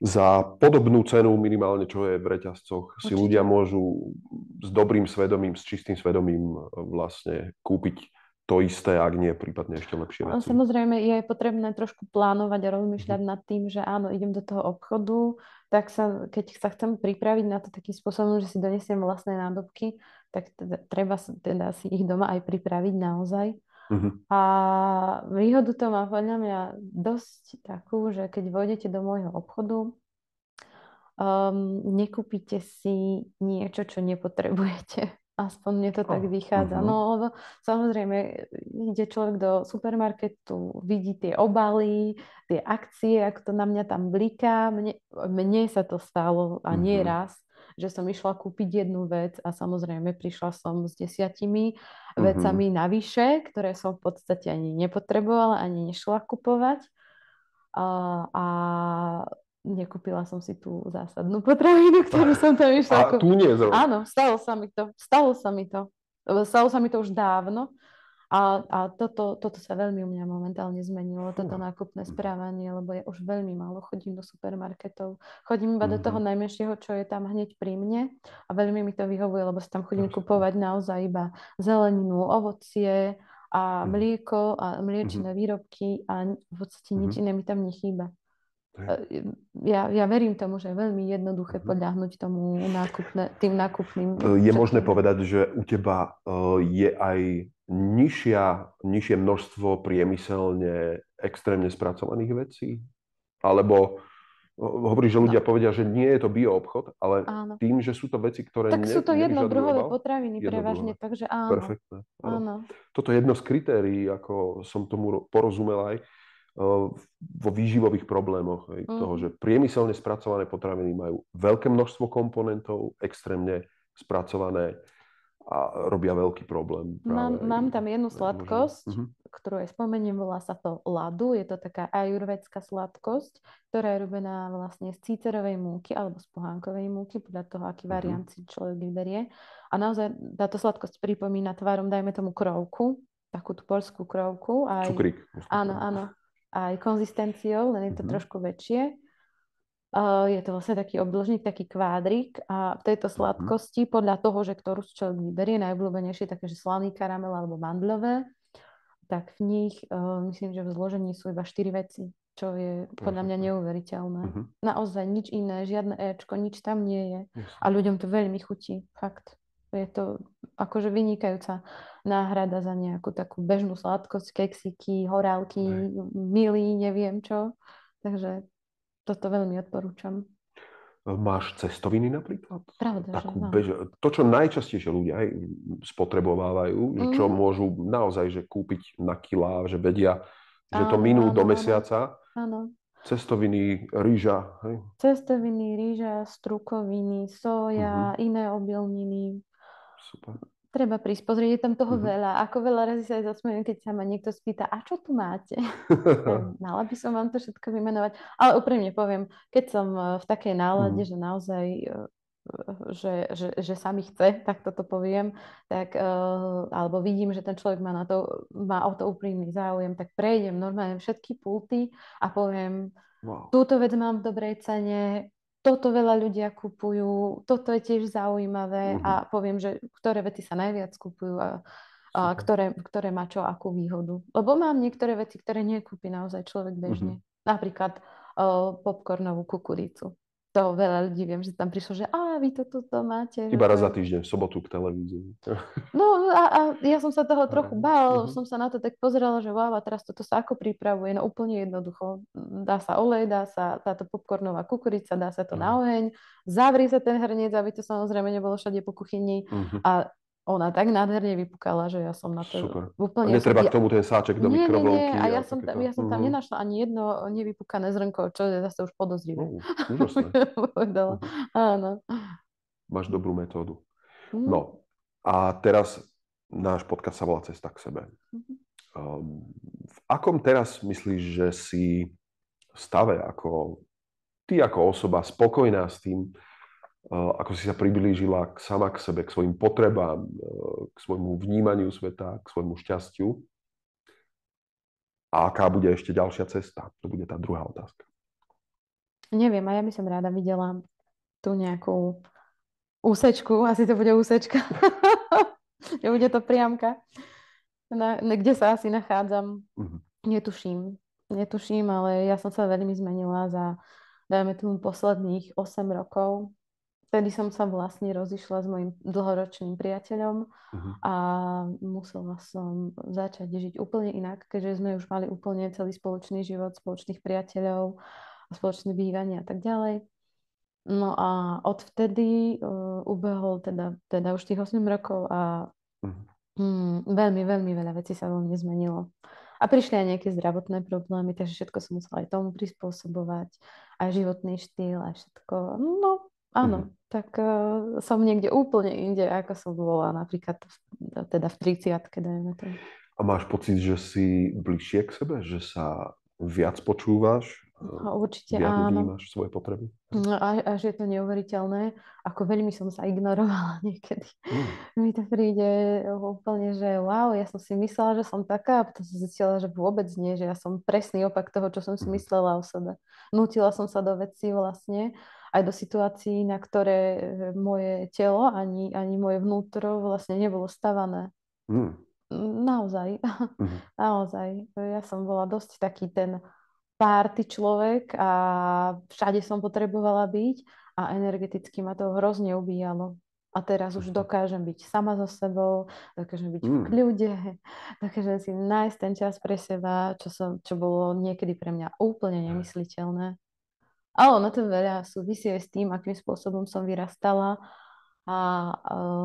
za podobnú cenu minimálne, čo je v reťazcoch, si ľudia môžu s dobrým svedomím, s čistým svedomím vlastne kúpiť to isté, ak nie, prípadne ešte lepšie veci. Samozrejme je potrebné trošku plánovať a rozmýšľať nad tým, že áno, idem do toho obchodu, tak keď sa chcem pripraviť na to takým spôsobom, že si donesiem vlastné nádobky, tak treba teda si ich doma aj pripraviť naozaj. A výhodu to má podľa mňa dosť takú, že keď vojdete do môjho obchodu, nekúpite si niečo, čo nepotrebujete. Aspoň mne to tak vychádza. No, lebo samozrejme, ide človek do supermarketu, vidí tie obaly, tie akcie, ako to na mňa tam bliká. Mne sa to stalo a nie raz, že som išla kúpiť jednu vec a samozrejme prišla som s 10 vecami navyše, ktoré som v podstate ani nepotrebovala, ani nešla kupovať. A nekúpila som si tú zásadnú potravinu, ktorú som tam išla. A tu nie zrovna. Áno, stalo sa mi to. Stalo sa mi to už dávno. A toto sa veľmi u mňa momentálne zmenilo, toto nákupné správanie, lebo ja už veľmi málo chodím do supermarketov. Chodím iba do toho najmenšieho, čo je tam hneď pri mne a veľmi mi to vyhovuje, lebo si tam chodím kupovať naozaj iba zeleninu, ovocie a mlieko a mliečne výrobky a v podstate nič iné mi tam nechýba. Ja verím tomu, že je veľmi jednoduché podľahnuť tým nákupným. Je možné povedať, že u teba je aj nižšie množstvo priemyselne extrémne spracovaných vecí? Alebo hovoríš, že ľudia povedia, že nie je to bioobchod, ale tým, že sú to veci, ktoré tak sú to jednodruhové potraviny prevažne, takže áno. Perfektné. Áno. Toto je jedno z kritérií, ako som tomu porozumel aj, vo výživových problémoch. Toho, že priemyselne spracované potraviny majú veľké množstvo komponentov, extrémne spracované a robia veľký problém. Mám tam jednu sladkosť, ktorú aj spomeniem, volá sa to ladu. Je to taká ajurvédská sladkosť, ktorá je robená vlastne z cícerovej múky alebo z pohánkovej múky, podľa toho, aký variant si človek vyberie. A naozaj táto sladkosť pripomína tvárom, dajme tomu krovku, takú tú poľskú krovku. Cukrík. Áno. Aj konzistenciou, len je to trošku väčšie. Je to vlastne taký obdĺžnik, taký kvádrik a v tejto sladkosti, podľa toho, že ktorú si človek vyberie, najobľúbenejšie také, že slaný karamel alebo mandľové, tak v nich myslím, že v zložení sú iba 4 veci, čo je podľa mňa neuveriteľné. Naozaj nič iné, žiadne éčko, nič tam nie je. A ľuďom to veľmi chutí, fakt. Je to akože vynikajúca náhrada za nejakú takú bežnú sladkosť, keksiky, horálky, milí, neviem čo. Takže toto veľmi odporúčam. Máš cestoviny napríklad? Pravda, že mám. To, čo najčastejšie ľudia aj spotrebovávajú, čo môžu naozaj že kúpiť na kilá, že vedia, že to minú do mesiaca. Áno. Cestoviny, rýža. Hej? Cestoviny, rýža, strukoviny, soja, iné obilniny. Super. Treba prísť pozrieť, je tam toho veľa. Ako veľa razy sa aj zasmejem, keď sa ma niekto spýta, a čo tu máte? Mala by som vám to všetko vymenovať. Ale úprimne poviem, keď som v takej nálade, že naozaj, že sa mi chce, tak toto poviem, tak, alebo vidím, že ten človek má o to úprimný záujem, tak prejdem normálne všetky pulty a poviem, túto vec mám v dobrej cene, toto veľa ľudia kupujú, toto je tiež zaujímavé a poviem, že ktoré veci sa najviac kupujú a ktoré má čo akú výhodu. Lebo mám niektoré veci, ktoré nekúpi naozaj človek bežne. Napríklad popcornovú kukuricu. To veľa ľudí viem, že tam prišlo, že vy to máte. Iba raz za týždeň, v sobotu k televízii. No a ja som sa toho trochu bála, som sa na to tak pozerala, že wow, a teraz toto sa ako pripravuje? No úplne jednoducho. Dá sa olej, dá sa táto popcornová kukurica, dá sa to na oheň, zavrie sa ten hrniec, aby to samozrejme nebolo všade po kuchyni a ona tak nádherne vypukala, že ja som na to úplne... A netreba k tomu ten sáček do mikrovlnky. Nie, a ja som tam nenašla ani jedno nevypukané zrnko, čo je zase už podozrivé. Úžasné. Áno. Máš dobrú metódu. No, a teraz náš podcast sa volá Cesta k sebe. V akom teraz myslíš, že si stave, ako ty ako osoba spokojná s tým, ako si sa priblížila sama k sebe, k svojim potrebám, k svojmu vnímaniu sveta, k svojmu šťastiu. A aká bude ešte ďalšia cesta? To bude tá druhá otázka. Neviem, a ja by som rada videla tú nejakú úsečku, asi to bude úsečka, nebude to priamka, kde sa asi nachádzam. Netuším, ale ja som sa veľmi zmenila za, dajme tomu, posledných 8 rokov. Vtedy som sa vlastne rozišla s mojim dlhoročným priateľom a musela som začať žiť úplne inak, keďže sme už mali úplne celý spoločný život, spoločných priateľov, spoločné bývanie a tak ďalej. No a odvtedy ubehol teda už tých 8 rokov a veľmi, veľmi veľa vecí sa vo mne zmenilo. A prišli aj nejaké zdravotné problémy, takže všetko som musela aj tomu prispôsobovať, aj životný štýl, aj všetko. No, áno, tak som niekde úplne inde, ako som bola napríklad teda v 30-tke, dajme to. A máš pocit, že si bližšie k sebe? Že sa viac počúvaš? Určite viac áno. vnímaš svoje potreby? Až je to neuveriteľné, ako veľmi som sa ignorovala niekedy. Mi to príde úplne, že wow, ja som si myslela, že som taká, a potom som zistila, že vôbec nie, že ja som presný opak toho, čo som si myslela o sebe. Nútila som sa do vecí vlastne, aj do situácií, na ktoré moje telo ani moje vnútro vlastne nebolo stavané. Naozaj, naozaj. Ja som bola dosť taký ten párty človek a všade som potrebovala byť a energeticky ma to hrozne ubíjalo. A teraz už dokážem byť sama so sebou, dokážem byť v kľude, dokážem si nájsť ten čas pre seba, čo bolo niekedy pre mňa úplne nemysliteľné. Ale ono to veľa súvisí aj s tým, akým spôsobom som vyrastala a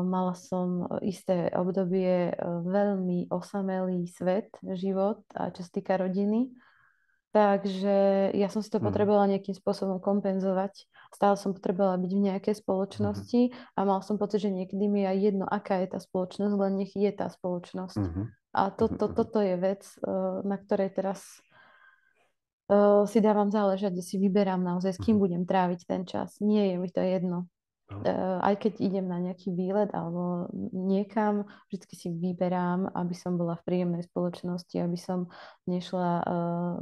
mala som isté obdobie veľmi osamelý svet, život, a čo sa týka rodiny. Takže ja som si to potrebovala nejakým spôsobom kompenzovať. Stále som potrebovala byť v nejakej spoločnosti a mal som pocit, že niekedy mi je aj jedno, aká je tá spoločnosť, len nech je tá spoločnosť. A toto je vec, na ktorej teraz si dávam záležať, že si vyberám naozaj, s kým budem tráviť ten čas. Nie je mi to jedno. Aj keď idem na nejaký výlet alebo niekam, vždy si vyberám, aby som bola v príjemnej spoločnosti, aby som nešla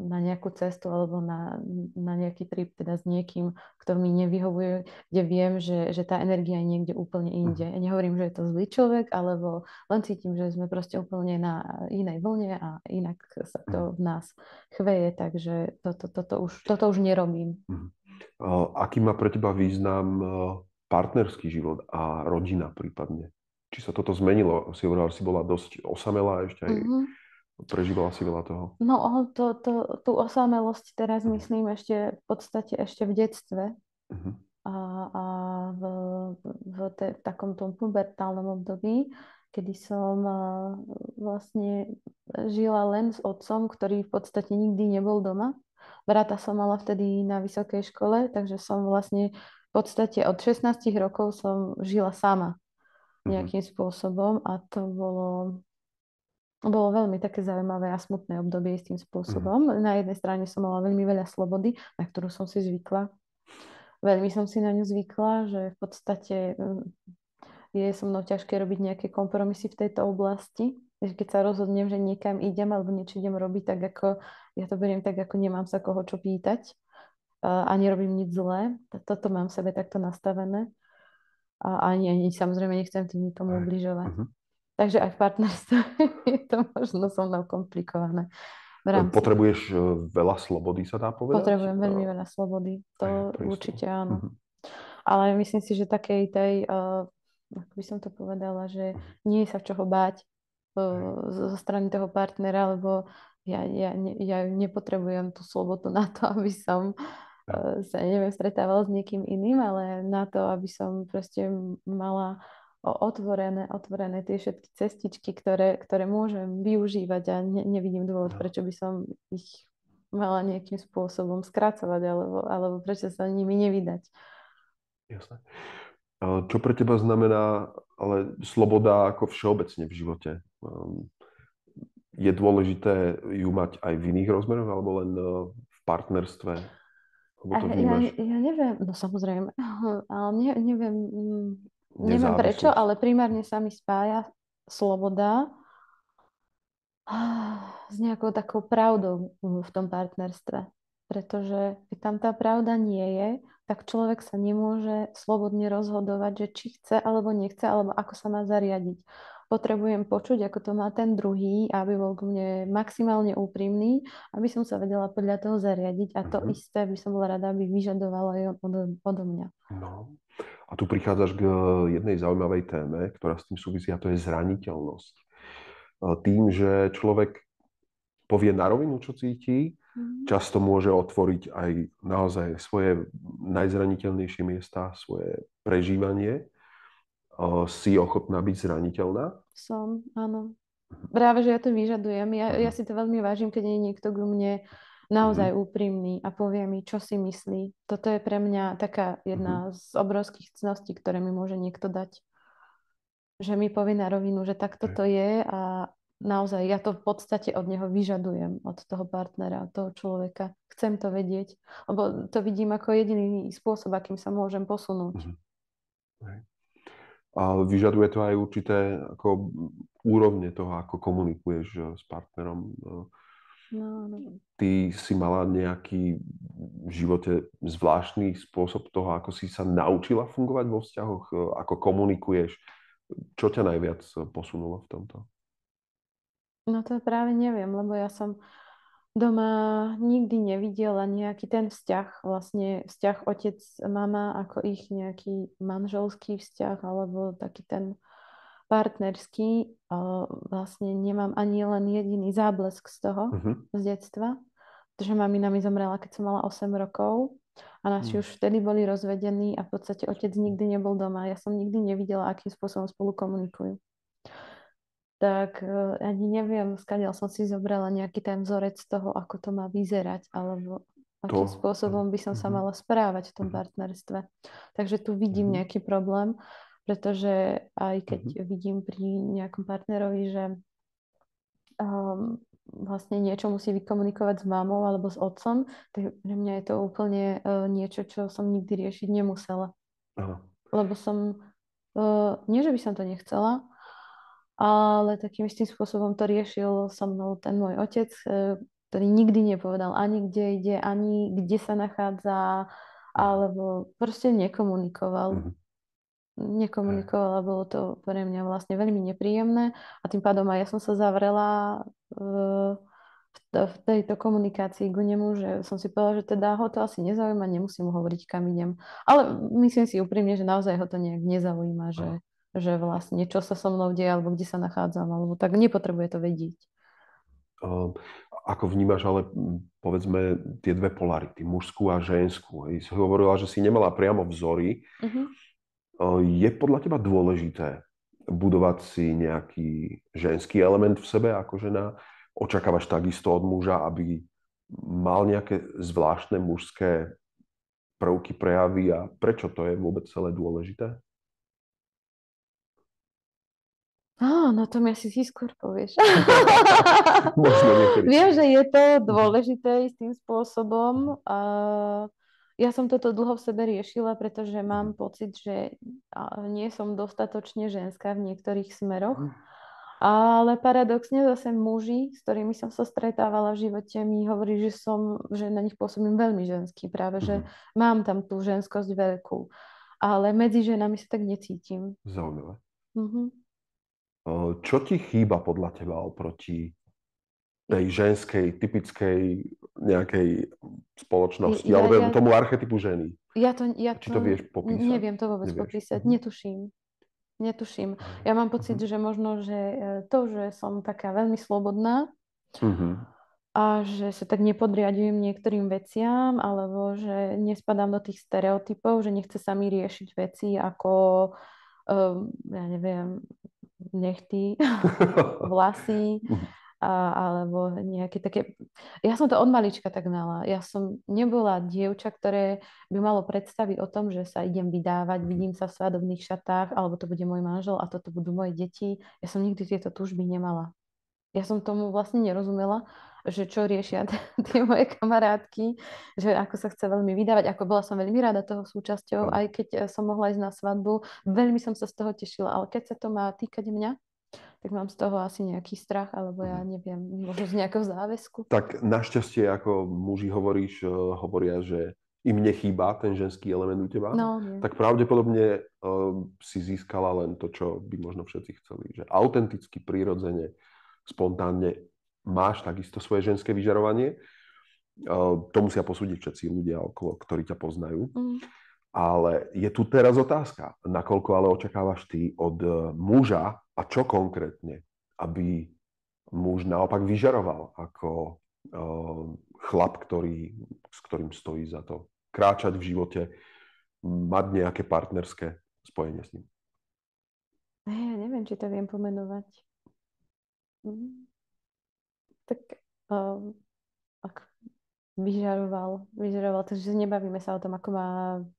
na nejakú cestu alebo na nejaký trip teda s niekým, kto mi nevyhovuje, kde viem, že tá energia je niekde úplne inde. Ja nehovorím, že je to zlý človek, alebo len cítim, že sme proste úplne na inej vlne a inak sa to v nás chveje, takže toto už nerobím. Aký má pre teba význam partnerský život a rodina prípadne? Či sa toto zmenilo? Si hovorila, že si bola dosť osamelá ešte aj prežívala si veľa toho? No, tú osamelosť teraz myslím ešte v podstate ešte v detstve. A v takom tom pubertálnom období, kedy som vlastne žila len s otcom, ktorý v podstate nikdy nebol doma. Brata som mala vtedy na vysokej škole, takže som vlastne v podstate od 16 rokov som žila sama nejakým spôsobom a to bolo veľmi také zaujímavé a smutné obdobie s tým spôsobom. Na jednej strane som mala veľmi veľa slobody, na ktorú som si zvykla. Veľmi som si na ňu zvykla, že v podstate je so mnou ťažké robiť nejaké kompromisy v tejto oblasti. Keď sa rozhodnem, že niekam idem alebo niečo idem robiť, tak ako ja to beriem tak, ako nemám sa koho čo pýtať a nerobím nič zlé. Toto mám v sebe takto nastavené. A ani samozrejme nechcem tým nikomu ubližovať. Takže aj v partnerstve je to možno so mnou komplikované. Potrebuješ veľa slobody, sa dá povedať? Potrebujem veľmi veľa slobody. To určite áno. Ale myslím si, že takej tej, ako by som to povedala, že nie je sa čoho báť zo strany toho partnera, lebo ja nepotrebujem tú slobodu na to, aby som sa neviem stretávala s niekým iným, ale na to, aby som proste mala otvorené tie všetky cestičky, ktoré môžem využívať a nevidím dôvod, prečo by som ich mala nejakým spôsobom skracovať alebo prečo sa nimi nevydať. Jasné. Čo pre teba znamená ale sloboda ako všeobecne v živote? Je dôležité ju mať aj v iných rozmeroch alebo len v partnerstve? Alebo to Ja, vnímaš ja neviem, no samozrejme, ale neviem, neviem prečo, nezávislosť? ale primárne sa mi spája sloboda s nejakou takou pravdou v tom partnerstve. Pretože keď tam tá pravda nie je, tak človek sa nemôže slobodne rozhodovať, že či chce alebo nechce, alebo ako sa má zariadiť. Potrebujem počuť, ako to má ten druhý, aby bol ku mne maximálne úprimný, aby som sa vedela podľa toho zariadiť. A to isté by som bola rada, aby vyžadovala aj odo mňa. No. A tu prichádzaš k jednej zaujímavej téme, ktorá s tým súvisí, a to je zraniteľnosť. Tým, že človek povie na rovinu, čo cíti, často môže otvoriť aj naozaj svoje najzraniteľnejšie miesta, svoje prežívanie. Si ochotná byť zraniteľná? Som, áno. Práve, že ja to vyžadujem. Ja si to veľmi vážim, keď je niekto k mne naozaj úprimný a povie mi, čo si myslí. Toto je pre mňa taká jedna z obrovských cností, ktoré mi môže niekto dať. Že mi povie na rovinu, že takto to je a naozaj ja to v podstate od neho vyžadujem, od toho partnera, od toho človeka. Chcem to vedieť, lebo to vidím ako jediný spôsob, akým sa môžem posunúť. A vyžaduje to aj určité ako úrovne toho, ako komunikuješ s partnerom. No. Ty si mala nejaký v živote zvláštny spôsob toho, ako si sa naučila fungovať vo vzťahoch, ako komunikuješ? Čo ťa najviac posunulo v tomto? No to práve neviem, lebo ja som doma nikdy nevidela nejaký ten vzťah, vlastne vzťah otec-mama, ako ich nejaký manželský vzťah, alebo taký ten partnerský. Vlastne nemám ani len jediný záblesk z toho, z detstva, pretože mamina mi zomrela, keď som mala 8 rokov a naši už vtedy boli rozvedení a v podstate otec nikdy nebol doma. Ja som nikdy nevidela, akým spôsobom spolu komunikujú. Tak ani neviem, skadiaľ som si zobrala nejaký ten vzorec toho, ako to má vyzerať, alebo akým spôsobom by som sa mala správať v tom partnerstve. Takže tu vidím nejaký problém, pretože aj keď vidím pri nejakom partnerovi, že vlastne niečo musí vykomunikovať s mamou alebo s otcom, tak pre mňa je to úplne niečo, čo som nikdy riešiť nemusela. Aha. Lebo som, nie že by som to nechcela, ale takým istým spôsobom to riešil so mnou ten môj otec, ktorý nikdy nepovedal ani kde ide, ani kde sa nachádza, alebo proste nekomunikoval. Nekomunikoval a bolo to pre mňa vlastne veľmi nepríjemné a tým pádom aj ja som sa zavrela v tejto komunikácii k nemu, že som si povedala, že teda ho to asi nezaujíma, nemusím mu hovoriť, kam idem. Ale myslím si úprimne, že naozaj ho to nejak nezaujíma, že vlastne čo sa so mnou deje, alebo kde sa nachádzam, alebo tak nepotrebuje to vedieť. Ako vnímaš ale povedzme tie dve polarity, mužskú a ženskú? Si hovorila, že si nemala priamo vzory. Je podľa teba dôležité budovať si nejaký ženský element v sebe ako žena? Očakávaš takisto od muža, aby mal nejaké zvláštne mužské prvky, prejavy a prečo to je vôbec celé dôležité? No to mi asi skôr povieš. Možno niekedy. Viem, že je to dôležité istým spôsobom. Ja som toto dlho v sebe riešila, pretože mám pocit, že nie som dostatočne ženská v niektorých smeroch. Ale paradoxne zase muži, s ktorými som sa stretávala v živote, mi hovorí, že na nich pôsobím veľmi ženský. Práve, že mám tam tú ženskosť veľkú. Ale medzi ženami sa tak necítim. Zaujímavé. Čo ti chýba podľa teba oproti tej ženskej, typickej nejakej spoločnosti, alebo tomu archetypu ženy? Či to vieš popísať? Neviem to vôbec popísať, netuším. Ja mám pocit, že možno, že to, že som taká veľmi slobodná a že sa tak nepodriadujem niektorým veciam, alebo že nespadám do tých stereotypov, že nechce sa mi riešiť veci ako, ja neviem, nechty, vlasy, alebo nejaké také... Ja som to od malička tak mala. Ja som nebola dievča, ktoré by malo predstavy o tom, že sa idem vydávať, vidím sa v svadobných šatách, alebo to bude môj manžel a toto budú moje deti. Ja som nikdy tieto túžby nemala. Ja som tomu vlastne nerozumela že čo riešia tie moje kamarátky, že ako sa chce veľmi vydávať, ako bola som veľmi rada toho súčasťou, Áno. aj keď som mohla ísť na svadbu, veľmi som sa z toho tešila, ale keď sa to má týkať mňa, tak mám z toho asi nejaký strach, alebo ja neviem, možno z nejakého záväzku. Tak našťastie, ako muži hovoríš, hovoria, že im nechýba ten ženský element u teba, No, nie. tak pravdepodobne si získala len to, čo by možno všetci chceli. Že autenticky, prirodzene, spontánne máš takisto svoje ženské vyžarovanie. To musia posúdiť všetci ľudia okolo, ktorí ťa poznajú. Ale je tu teraz otázka, nakoľko ale očakávaš ty od muža a čo konkrétne, aby muž naopak vyžaroval ako chlap, s ktorým stojí za to kráčať v živote, mať nejaké partnerské spojenie s ním. Ja neviem, či to viem pomenovať. Tak ak vyžaroval, takže nebavíme sa o tom, ako má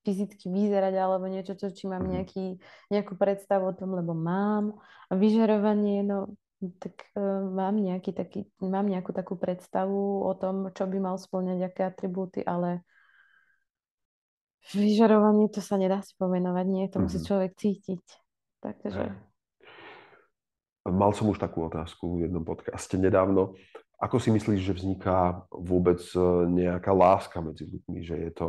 fyzicky vyzerať alebo niečo, či mám nejakú predstavu o tom, lebo mám. A vyžarovanie, no tak mám nejakú takú predstavu o tom, čo by mal spĺňať, aké atribúty, ale vyžarovanie to sa nedá si pomenovať, nie, to musí človek cítiť. Takže... Mal som už takú otázku v jednom podcaste nedávno. Ako si myslíš, že vzniká vôbec nejaká láska medzi ľuďmi? Že je to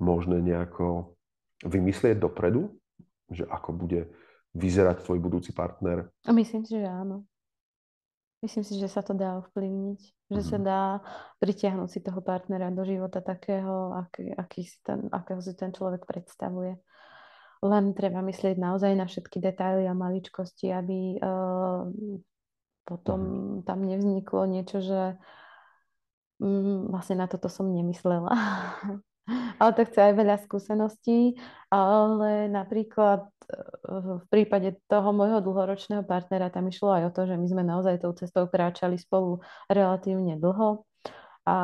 možné nejako vymyslieť dopredu? Že ako bude vyzerať tvoj budúci partner? Myslím si, že áno. Myslím si, že sa to dá ovplyvniť. Že sa dá pritiahnuť si toho partnera do života takého, akého si ten človek predstavuje. Len treba myslieť naozaj na všetky detaily a maličkosti, aby potom tam nevzniklo niečo, že vlastne na toto som nemyslela. Ale to chce aj veľa skúseností, ale napríklad v prípade toho môjho dlhoročného partnera tam išlo aj o to, že my sme naozaj tou cestou kráčali spolu relatívne dlho a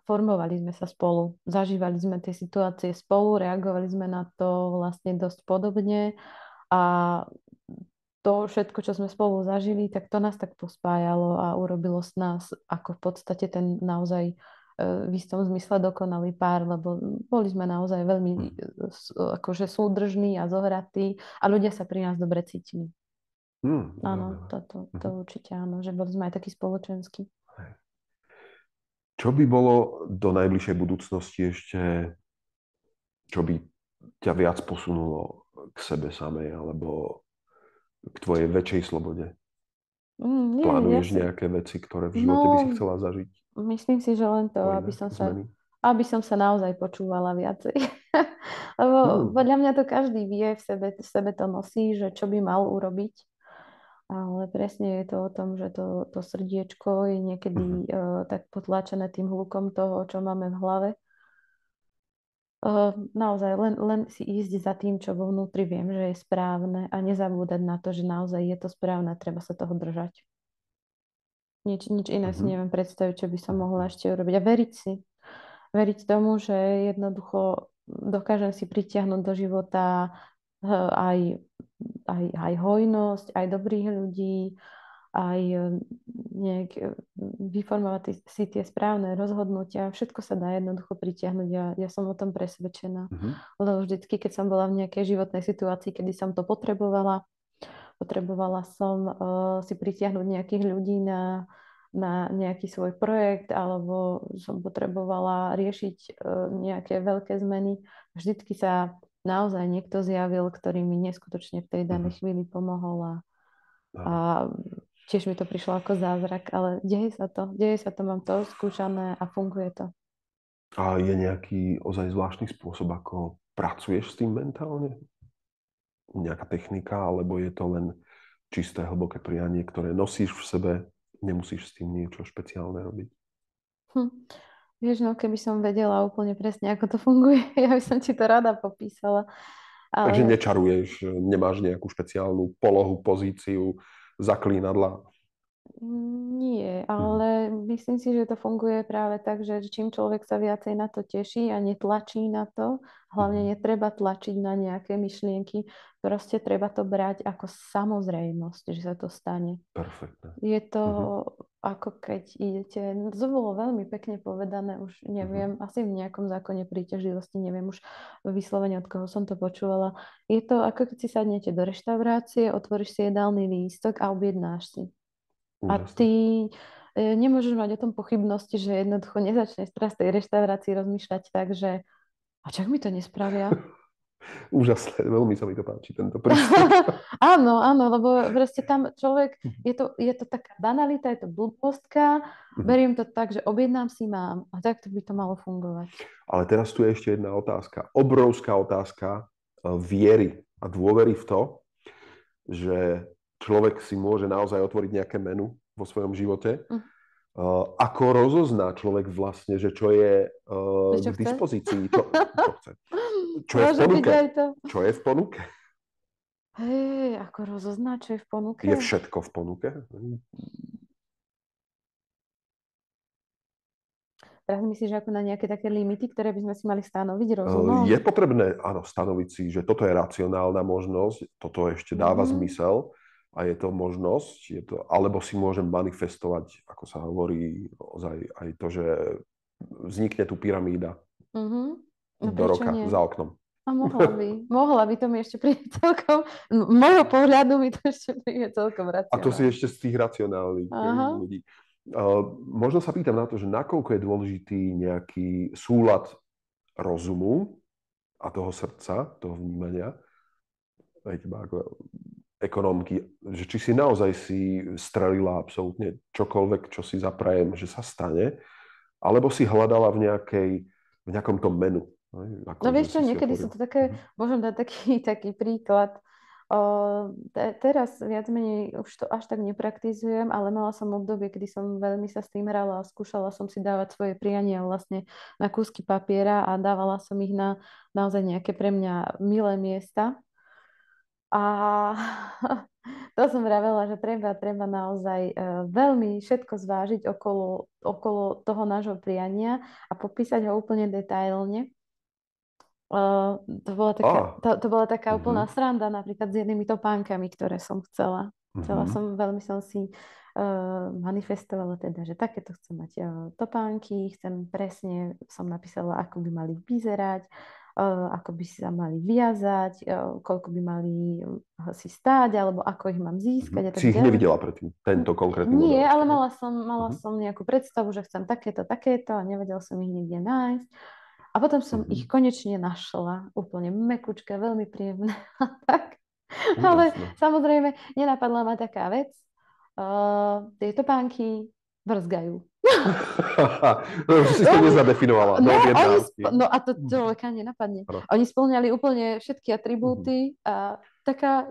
formovali sme sa spolu, zažívali sme tie situácie spolu, reagovali sme na to vlastne dosť podobne a to všetko, čo sme spolu zažili, tak to nás tak pospájalo a urobilo z nás ako v podstate ten naozaj v istom zmysle dokonalý pár, lebo boli sme naozaj veľmi akože súdržní a zohratí a ľudia sa pri nás dobre cítili. Áno, to určite áno, že boli sme aj takí spoločenskí. Čo by bolo do najbližšej budúcnosti ešte, čo by ťa viac posunulo k sebe samej alebo k tvojej väčšej slobode? Plánuješ nejaké veci, ktoré v živote by si chcela zažiť? Myslím si, že len to, aby som sa naozaj počúvala viacej. Lebo podľa mňa to každý vie, v sebe to nosí, že čo by mal urobiť. Ale presne je to o tom, že to srdiečko je niekedy tak potlačené tým hlukom toho, čo máme v hlave. Naozaj len si ísť za tým, čo vo vnútri viem, že je správne a nezabúdať na to, že naozaj je to správne a treba sa toho držať. Nič iné si neviem predstaviť, čo by som mohla ešte urobiť. A veriť si. Veriť tomu, že jednoducho dokážem si pritiahnuť do života aj hojnosť, aj dobrých ľudí, aj vyformovať si tie správne rozhodnutia. Všetko sa dá jednoducho pritiahnuť. Ja som o tom presvedčená. Lebo vždycky, keď som bola v nejakej životnej situácii, kedy som to potrebovala som si pritiahnuť nejakých ľudí na nejaký svoj projekt, alebo som potrebovala riešiť nejaké veľké zmeny. Vždycky sa naozaj niekto zjavil, ktorý mi neskutočne v tej danej chvíli pomohol a tiež mi to prišlo ako zázrak, ale deje sa to, mám to skúšané a funguje to. A je nejaký ozaj zvláštny spôsob, ako pracuješ s tým mentálne? Nejaká technika, alebo je to len čisté, hlboké prianie, ktoré nosíš v sebe, nemusíš s tým niečo špeciálne robiť? Vieš, no keby som vedela úplne presne, ako to funguje, ja by som ti to rada popísala. Ale... Takže nečaruješ, nemáš nejakú špeciálnu polohu, pozíciu, zaklínadla? Nie, ale myslím si, že to funguje práve tak, že čím človek sa viacej na to teší a netlačí na to, hlavne netreba tlačiť na nejaké myšlienky, proste treba to brať ako samozrejmosť, že sa to stane. Perfektné. Je to ako keď idete, no to bolo veľmi pekne povedané, už neviem, asi v nejakom zákone príťažlivosti, neviem už vyslovene, od koho som to počúvala. Je to ako keď si sadnete do reštaurácie, otvoríš si jedálny lístok a objednáš si. A Úžasné. ty nemôžeš mať o tom pochybnosti, že jednoducho nezačneš teraz v tej reštaurácii rozmýšľať tak, že a čak mi to nespravia? Úžasné, veľmi sa mi to páči, tento prístup. Áno, áno, lebo proste tam človek, je to taká banalita, je to blbostka, beriem to tak, že objednám si mám a takto by to malo fungovať. Ale teraz tu je ešte jedna otázka, obrovská otázka viery a dôvery v to, že človek si môže naozaj otvoriť nejaké menu vo svojom živote. Ako rozozná človek vlastne, že čo je Čo k chce? dispozícii, čo chce. Čo je v Môže byť ponuke? aj to. Čo je v ponuke? Hej, ako rozoznať, čo je v ponuke? Je všetko v ponuke? Teraz myslíš, že ako na nejaké také limity, ktoré by sme si mali stanoviť rozumom? Je potrebné, áno, stanoviť si, že toto je racionálna možnosť, toto ešte dáva zmysel a je to možnosť, alebo si môžem manifestovať, ako sa hovorí, ozaj aj to, že vznikne tu pyramída No do roka nie? za oknom. A mohla by, to mi ešte príde celkom, môjho pohľadu mi to ešte príde celkom A to si racionálne. ešte z tých racionálnych Aha. ľudí. Možno sa pýtam na to, že nakoľko je dôležitý nejaký súlad rozumu a toho srdca, toho vnímania, aj teba ako ekonomky, že či si naozaj si strelila absolútne čokoľvek, čo si zaprajem, že sa stane, alebo si hľadala v nejakom tom menu. No vieš čo, niekedy sú to také, môžem dať taký príklad. Teraz viac menej už to až tak nepraktizujem, ale mala som obdobie, kedy som veľmi sa s tým hrala a skúšala som si dávať svoje priania vlastne na kúsky papiera a dávala som ich na naozaj nejaké pre mňa milé miesta. A to som vravela, že treba naozaj veľmi všetko zvážiť okolo toho nášho priania a popísať ho úplne detailne. To bola taká úplná sranda napríklad s jednými topánkami, ktoré som chcela. Veľmi som si manifestovala teda, že takéto chcem mať topánky, presne som napísala, ako by mali vyzerať, ako by sa mali viazať, koľko by mali si stáť, alebo ako ich mám získať. Si ich nevidela predtým, tento konkrétny model? Nie, ale mala som nejakú predstavu, že chcem takéto a nevedela som ich nikde nájsť. A potom som ich konečne našla. Úplne mekučké, veľmi príjemné. Tak. Ale samozrejme, nenapadla ma taká vec. Tieto pánky vrzgajú. Si to nezadefinovala. No a to človeka nenapadne. Oni spĺňali úplne všetky atribúty a taká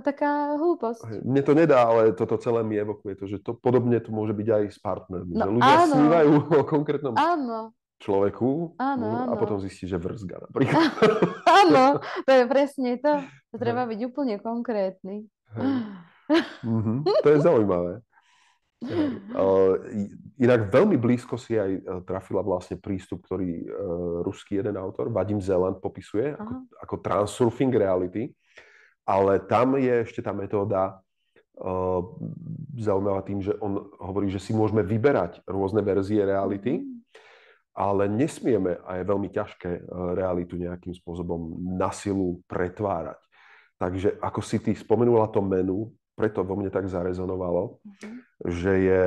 hlúposť. Mne to nedá, ale toto celé mi evokuje to, že to podobne to môže byť aj s partnermi. No, že ľudia snívajú o konkrétnom človeku áno. a potom zistí, že vrzga napríklad. Áno, to je presne to. To treba byť úplne konkrétny. To je zaujímavé. Inak veľmi blízko si aj trafila vlastne prístup, ktorý ruský jeden autor, Vadim Zeland, popisuje ako transurfing reality, ale tam je ešte tá metóda zaujímavá tým, že on hovorí, že si môžeme vyberať rôzne verzie reality, ale nesmieme, a je veľmi ťažké, realitu nejakým spôsobom na silu pretvárať. Takže ako si ty spomenula to menu, preto vo mne tak zarezonovalo, že je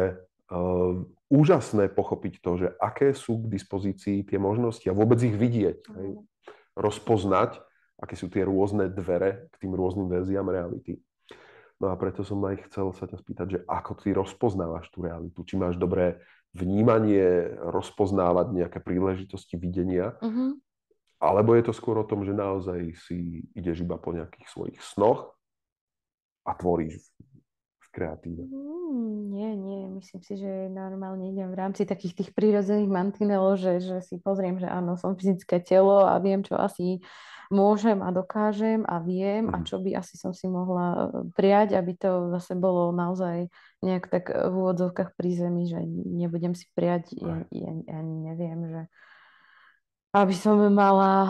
úžasné pochopiť to, že aké sú k dispozícii tie možnosti a vôbec ich vidieť. Rozpoznať, aké sú tie rôzne dvere k tým rôznym verziám reality. No a preto som aj chcel sa ťa spýtať, že ako ty rozpoznávaš tú realitu? Či máš dobré vnímanie, rozpoznávať nejaké príležitosti videnia? Alebo je to skôr o tom, že naozaj si ideš iba po nejakých svojich snoch a tvoríš v kreatíve? Nie. Myslím si, že normálne idem v rámci takých tých prírodzených mantinelov, že si pozriem, že áno, som fyzické telo a viem, čo asi môžem a dokážem a viem a čo by asi som si mohla prijať, aby to zase bolo naozaj nejak tak v úvodzovkách pri zemi, že nebudem si prijať, ja ani neviem, že aby som mala,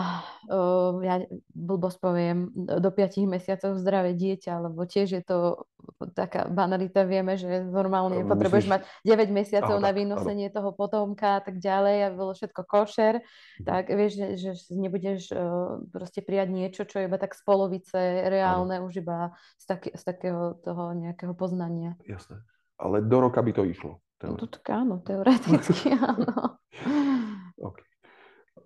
ja blbosť poviem, do 5 mesiacov zdravé dieťa, lebo tiež je to taká banalita, vieme, že normálne potrebuješ mať 9 mesiacov na vynosenie toho potomka a tak ďalej, aby bolo všetko košer, tak vieš, že nebudeš proste prijať niečo, čo je iba tak z polovice reálne, už iba z takého toho nejakého poznania. Jasné. Ale do roka by to išlo. No tak áno, teoreticky áno. Okay.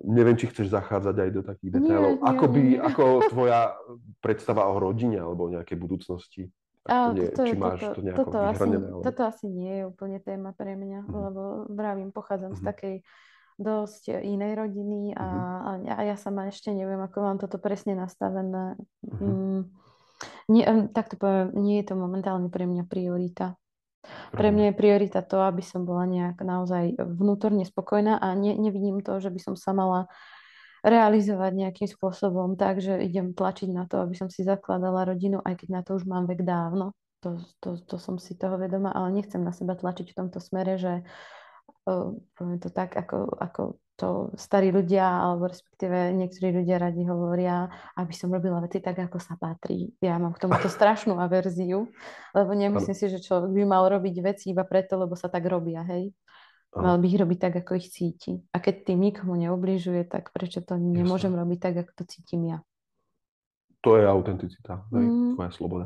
Neviem, či chceš zachádzať aj do takých detailov. Nie. Ako tvoja predstava o rodine alebo o nejakej budúcnosti? Či máš to nejako vyhranené? Toto asi nie je úplne téma pre mňa, lebo vravím, pochádzam z takej dosť inej rodiny a ja sama ešte neviem, ako mám toto presne nastavené. Tak to poviem, nie je to momentálne pre mňa priorita. Pre mňa je priorita to, aby som bola nejak naozaj vnútorne spokojná a nevidím to, že by som sa mala realizovať nejakým spôsobom tak, že idem tlačiť na to, aby som si zakladala rodinu, aj keď na to už mám vek dávno. To som si toho vedomá, ale nechcem na seba tlačiť v tomto smere, že poviem to tak, ako to starí ľudia, alebo respektíve niektorí ľudia radi hovoria, aby som robila veci tak, ako sa patrí. Ja mám k tomuto strašnú averziu, lebo nemyslím si, že človek by mal robiť veci iba preto, lebo sa tak robia, hej. Mal by ich robiť tak, ako ich cíti. A keď tým nikomu neubližuje, tak prečo to nemôžem robiť tak, ako to cítim ja? To je autenticita, tvoja sloboda.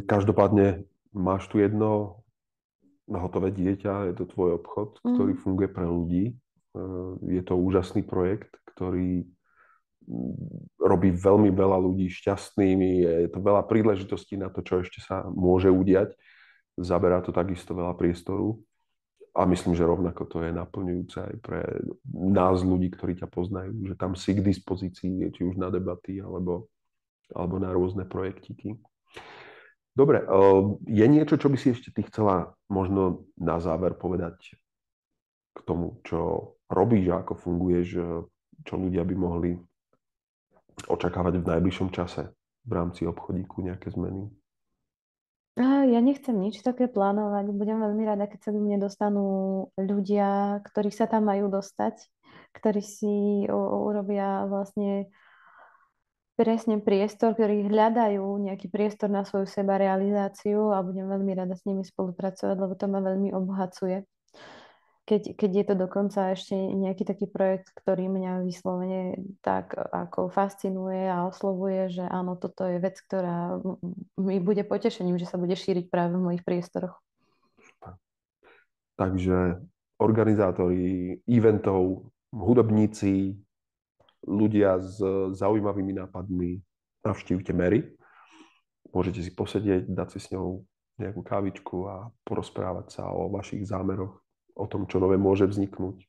Každopádne máš tu jedno hotové dieťa, je to tvoj obchod, ktorý funguje pre ľudí. Je to úžasný projekt, ktorý robí veľmi veľa ľudí šťastnými. Je to veľa príležitostí na to, čo ešte sa môže udiať. Zaberá to takisto veľa priestoru. A myslím, že rovnako to je naplňujúce aj pre nás ľudí, ktorí ťa poznajú, že tam si k dispozícii, či už na debaty, alebo na rôzne projektíky. Dobre, je niečo, čo by si ešte ty chcela možno na záver povedať k tomu, čo robíš a ako funguješ, čo ľudia by mohli očakávať v najbližšom čase v rámci obchodíku, nejaké zmeny? Ja nechcem nič také plánovať. Budem veľmi rada, keď sa do mne dostanú ľudia, ktorí sa tam majú dostať, ktorí si urobia vlastne presne priestor, ktorí hľadajú nejaký priestor na svoju sebarealizáciu a budem veľmi rada s nimi spolupracovať, lebo to ma veľmi obohacuje. Keď je to dokonca ešte nejaký taký projekt, ktorý mňa vyslovene tak ako fascinuje a oslovuje, že áno, toto je vec, ktorá mi bude potešením, že sa bude šíriť práve v mojich priestoroch. Takže organizátori eventov, hudobníci, ľudia s zaujímavými nápadmi, navštívte Mary. Môžete si posedieť, dať si s ňou nejakú kávičku a porozprávať sa o vašich zámeroch, o tom, čo nové môže vzniknúť.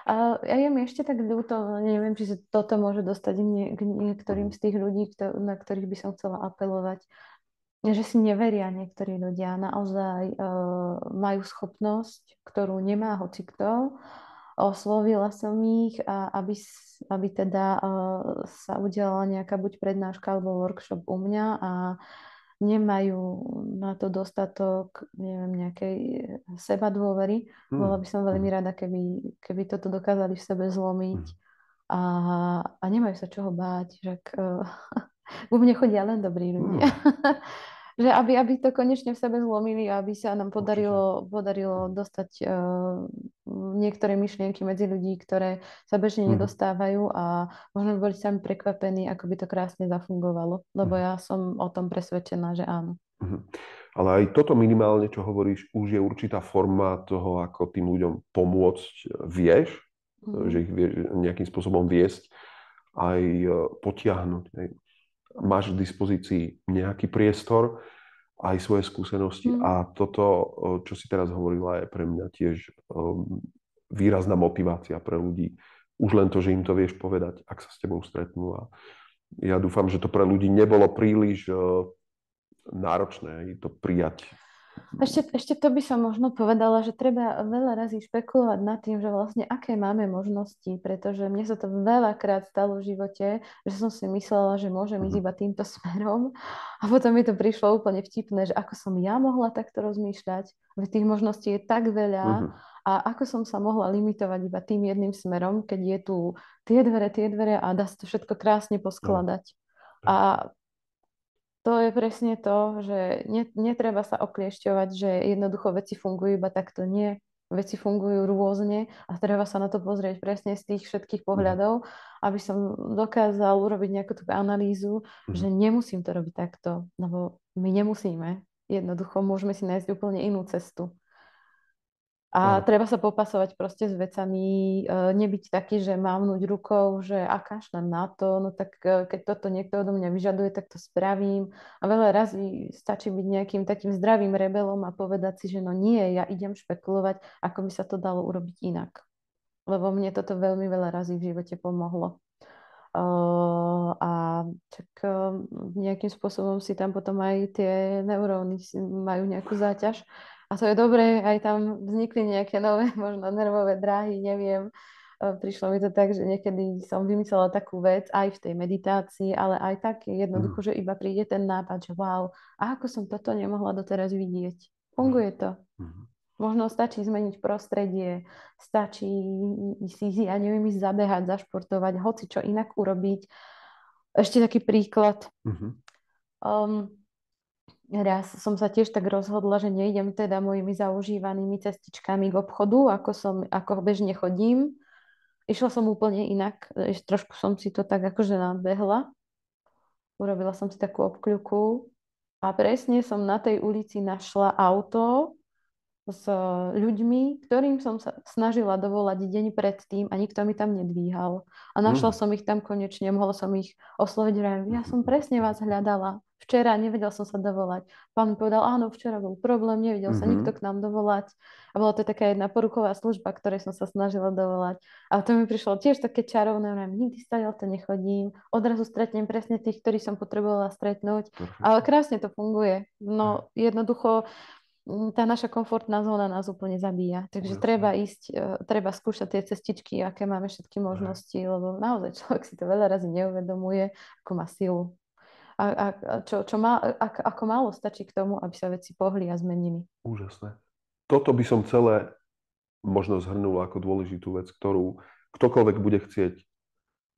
A je mi ešte tak ľúto, neviem, či sa toto môže dostať k niektorým z tých ľudí, na ktorých by som chcela apelovať, že si neveria niektorí ľudia. Naozaj majú schopnosť, ktorú nemá hocikto. Oslovila som ich, aby teda sa udiala nejaká buď prednáška alebo workshop u mňa a nemajú na to dostatok, neviem, nejakej sebadôvery. Bola by som veľmi rada, keby toto dokázali v sebe zlomiť a nemajú sa čoho báť, že u mne chodia len dobrí ľudia. Že aby to konečne v sebe zlomili a aby sa nám podarilo dostať niektoré myšlienky medzi ľudí, ktoré sa bežne nedostávajú a možno boli sami prekvapení, ako by to krásne zafungovalo. Lebo ja som o tom presvedčená, že áno. Ale aj toto minimálne, čo hovoríš, už je určitá forma toho, ako tým ľuďom pomôcť vieš, že ich vieš nejakým spôsobom viesť, aj potiahnuť. Máš k dispozícii nejaký priestor, aj svoje skúsenosti a toto, čo si teraz hovorila, je pre mňa tiež výrazná motivácia pre ľudí. Už len to, že im to vieš povedať, ak sa s tebou stretnú. A ja dúfam, že to pre ľudí nebolo príliš náročné to prijať Ešte to by som možno povedala, že treba veľa razy špekulovať nad tým, že vlastne aké máme možnosti, pretože mne sa to veľakrát stalo v živote, že som si myslela, že môžem ísť iba týmto smerom a potom mi to prišlo úplne vtipné, že ako som ja mohla takto rozmýšľať, veď tých možností je tak veľa a ako som sa mohla limitovať iba tým jedným smerom, keď je tu tie dvere a dá sa to všetko krásne poskladať. A to je presne to, že netreba sa okliešťovať, že jednoducho veci fungujú iba takto. Nie, veci fungujú rôzne a treba sa na to pozrieť presne z tých všetkých pohľadov, aby som dokázal urobiť nejakú tú analýzu, že nemusím to robiť takto, lebo my nemusíme. Jednoducho môžeme si nájsť úplne inú cestu. A treba sa popasovať proste s vecami, nebyť taký, že mávnuť rukou, že a kašľam na to, no tak keď toto niekto odo mňa vyžaduje, tak to spravím. A veľa razy stačí byť nejakým takým zdravým rebelom a povedať si, že no nie, ja idem špekulovať, ako by sa to dalo urobiť inak. Lebo mne toto veľmi veľa razy v živote pomohlo. A tak nejakým spôsobom si tam potom aj tie neuróny majú nejakú záťaž. A to je dobré, aj tam vznikli nejaké nové, možno nervové dráhy, neviem. Prišlo mi to tak, že niekedy som vymyslela takú vec aj v tej meditácii, ale aj tak jednoducho, že iba príde ten nápad, že wow, a ako som toto nemohla doteraz vidieť. Funguje to. Možno stačí zmeniť prostredie, stačí si, ja neviem, ísť zabehať, zašportovať, hoci čo inak urobiť. Ešte taký príklad. Raz som sa tiež tak rozhodla, že nejdem teda mojimi zaužívanými cestičkami k obchodu, ako bežne chodím. Išla som úplne inak, trošku som si to tak akože nadbehla. Urobila som si takú obkľuku a presne som na tej ulici našla auto s ľuďmi, ktorým som sa snažila dovolať deň predtým a nikto mi tam nedvíhal. A našla som ich tam konečne, mohla som ich osloviť, že ja som presne vás hľadala. Včera nevedel som sa dovolať. Pán mi povedal, áno, včera bol problém, nevedel sa nikto k nám dovolať. A bola to taká jedna poruchová služba, ktorej som sa snažila dovolať. A to mi prišlo tiež také čarovné, že nikdy stadiaľ to nechodím. Odrazu stretnem presne tých, ktorí som potrebovala stretnúť. Ale krásne to funguje. No jednoducho tá naša komfortná zóna nás úplne zabíja. Takže treba ísť, treba skúšať tie cestičky, aké máme všetky možnosti, lebo naozaj človek si to veľa razy neuvedomuje, ako má silu. Ako málo stačí k tomu, aby sa veci pohli a zmenili. Úžasné. Toto by som celé možno zhrnul ako dôležitú vec, ktorú ktokoľvek bude chcieť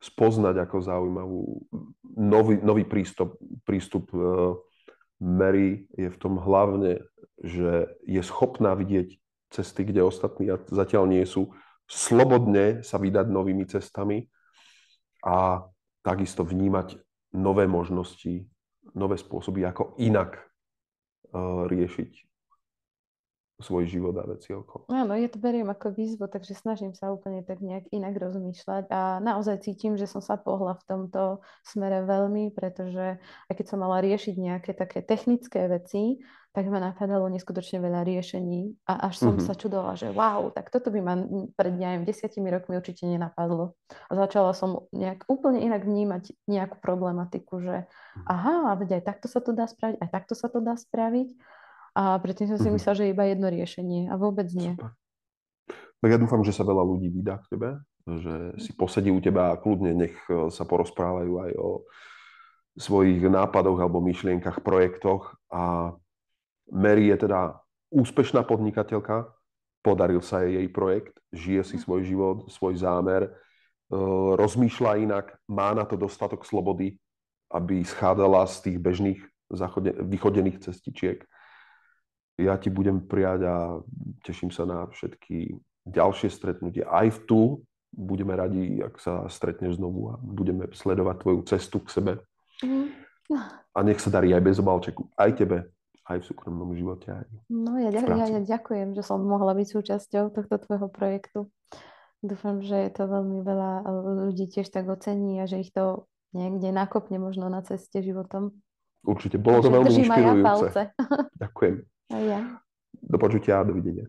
spoznať ako zaujímavú nový prístup Mary je v tom hlavne, že je schopná vidieť cesty, kde ostatní zatiaľ nie sú, slobodne sa vydať novými cestami a takisto vnímať nové možnosti, nové spôsoby, ako inak riešiť svoj život a veci okolo. Áno, ja to beriem ako výzvu, takže snažím sa úplne tak nejak inak rozmýšľať a naozaj cítim, že som sa pohla v tomto smere veľmi, pretože aj keď som mala riešiť nejaké také technické veci, tak ma napadalo neskutočne veľa riešení a až som sa čudovala, že wow, tak toto by ma pred 10 rokmi určite nenapadlo. A začala som nejak úplne inak vnímať nejakú problematiku, že aha, veď aj takto sa to dá spraviť, aj takto sa to dá spraviť. A predtým som si myslela, že je iba jedno riešenie a vôbec nie. Super. Tak ja dúfam, že sa veľa ľudí vydá k tebe, že si posedí u teba a kľudne nech sa porozprávajú aj o svojich nápadoch alebo myšlienkach, projektoch. A Mary je teda úspešná podnikateľka, podaril sa jej projekt, žije si svoj život, svoj zámer, rozmýšľa inak, má na to dostatok slobody, aby schádzala z tých bežných vychodených cestičiek. Ja ti budem prijať a teším sa na všetky ďalšie stretnutia. Aj tu budeme radi, ak sa stretneš znovu a budeme sledovať tvoju cestu k sebe. A nech sa darí aj bez obálčeku. Aj tebe, aj v súkromnom živote. Aj no ja ďakujem, že som mohla byť súčasťou tohto tvojho projektu. Dúfam, že to veľmi veľa ľudí tiež tak ocení a že ich to niekde nakopne možno na ceste životom. Určite. Bolo to veľmi inšpirujúce. Ja. Ďakujem. A ja. Do počutia a dovidenia.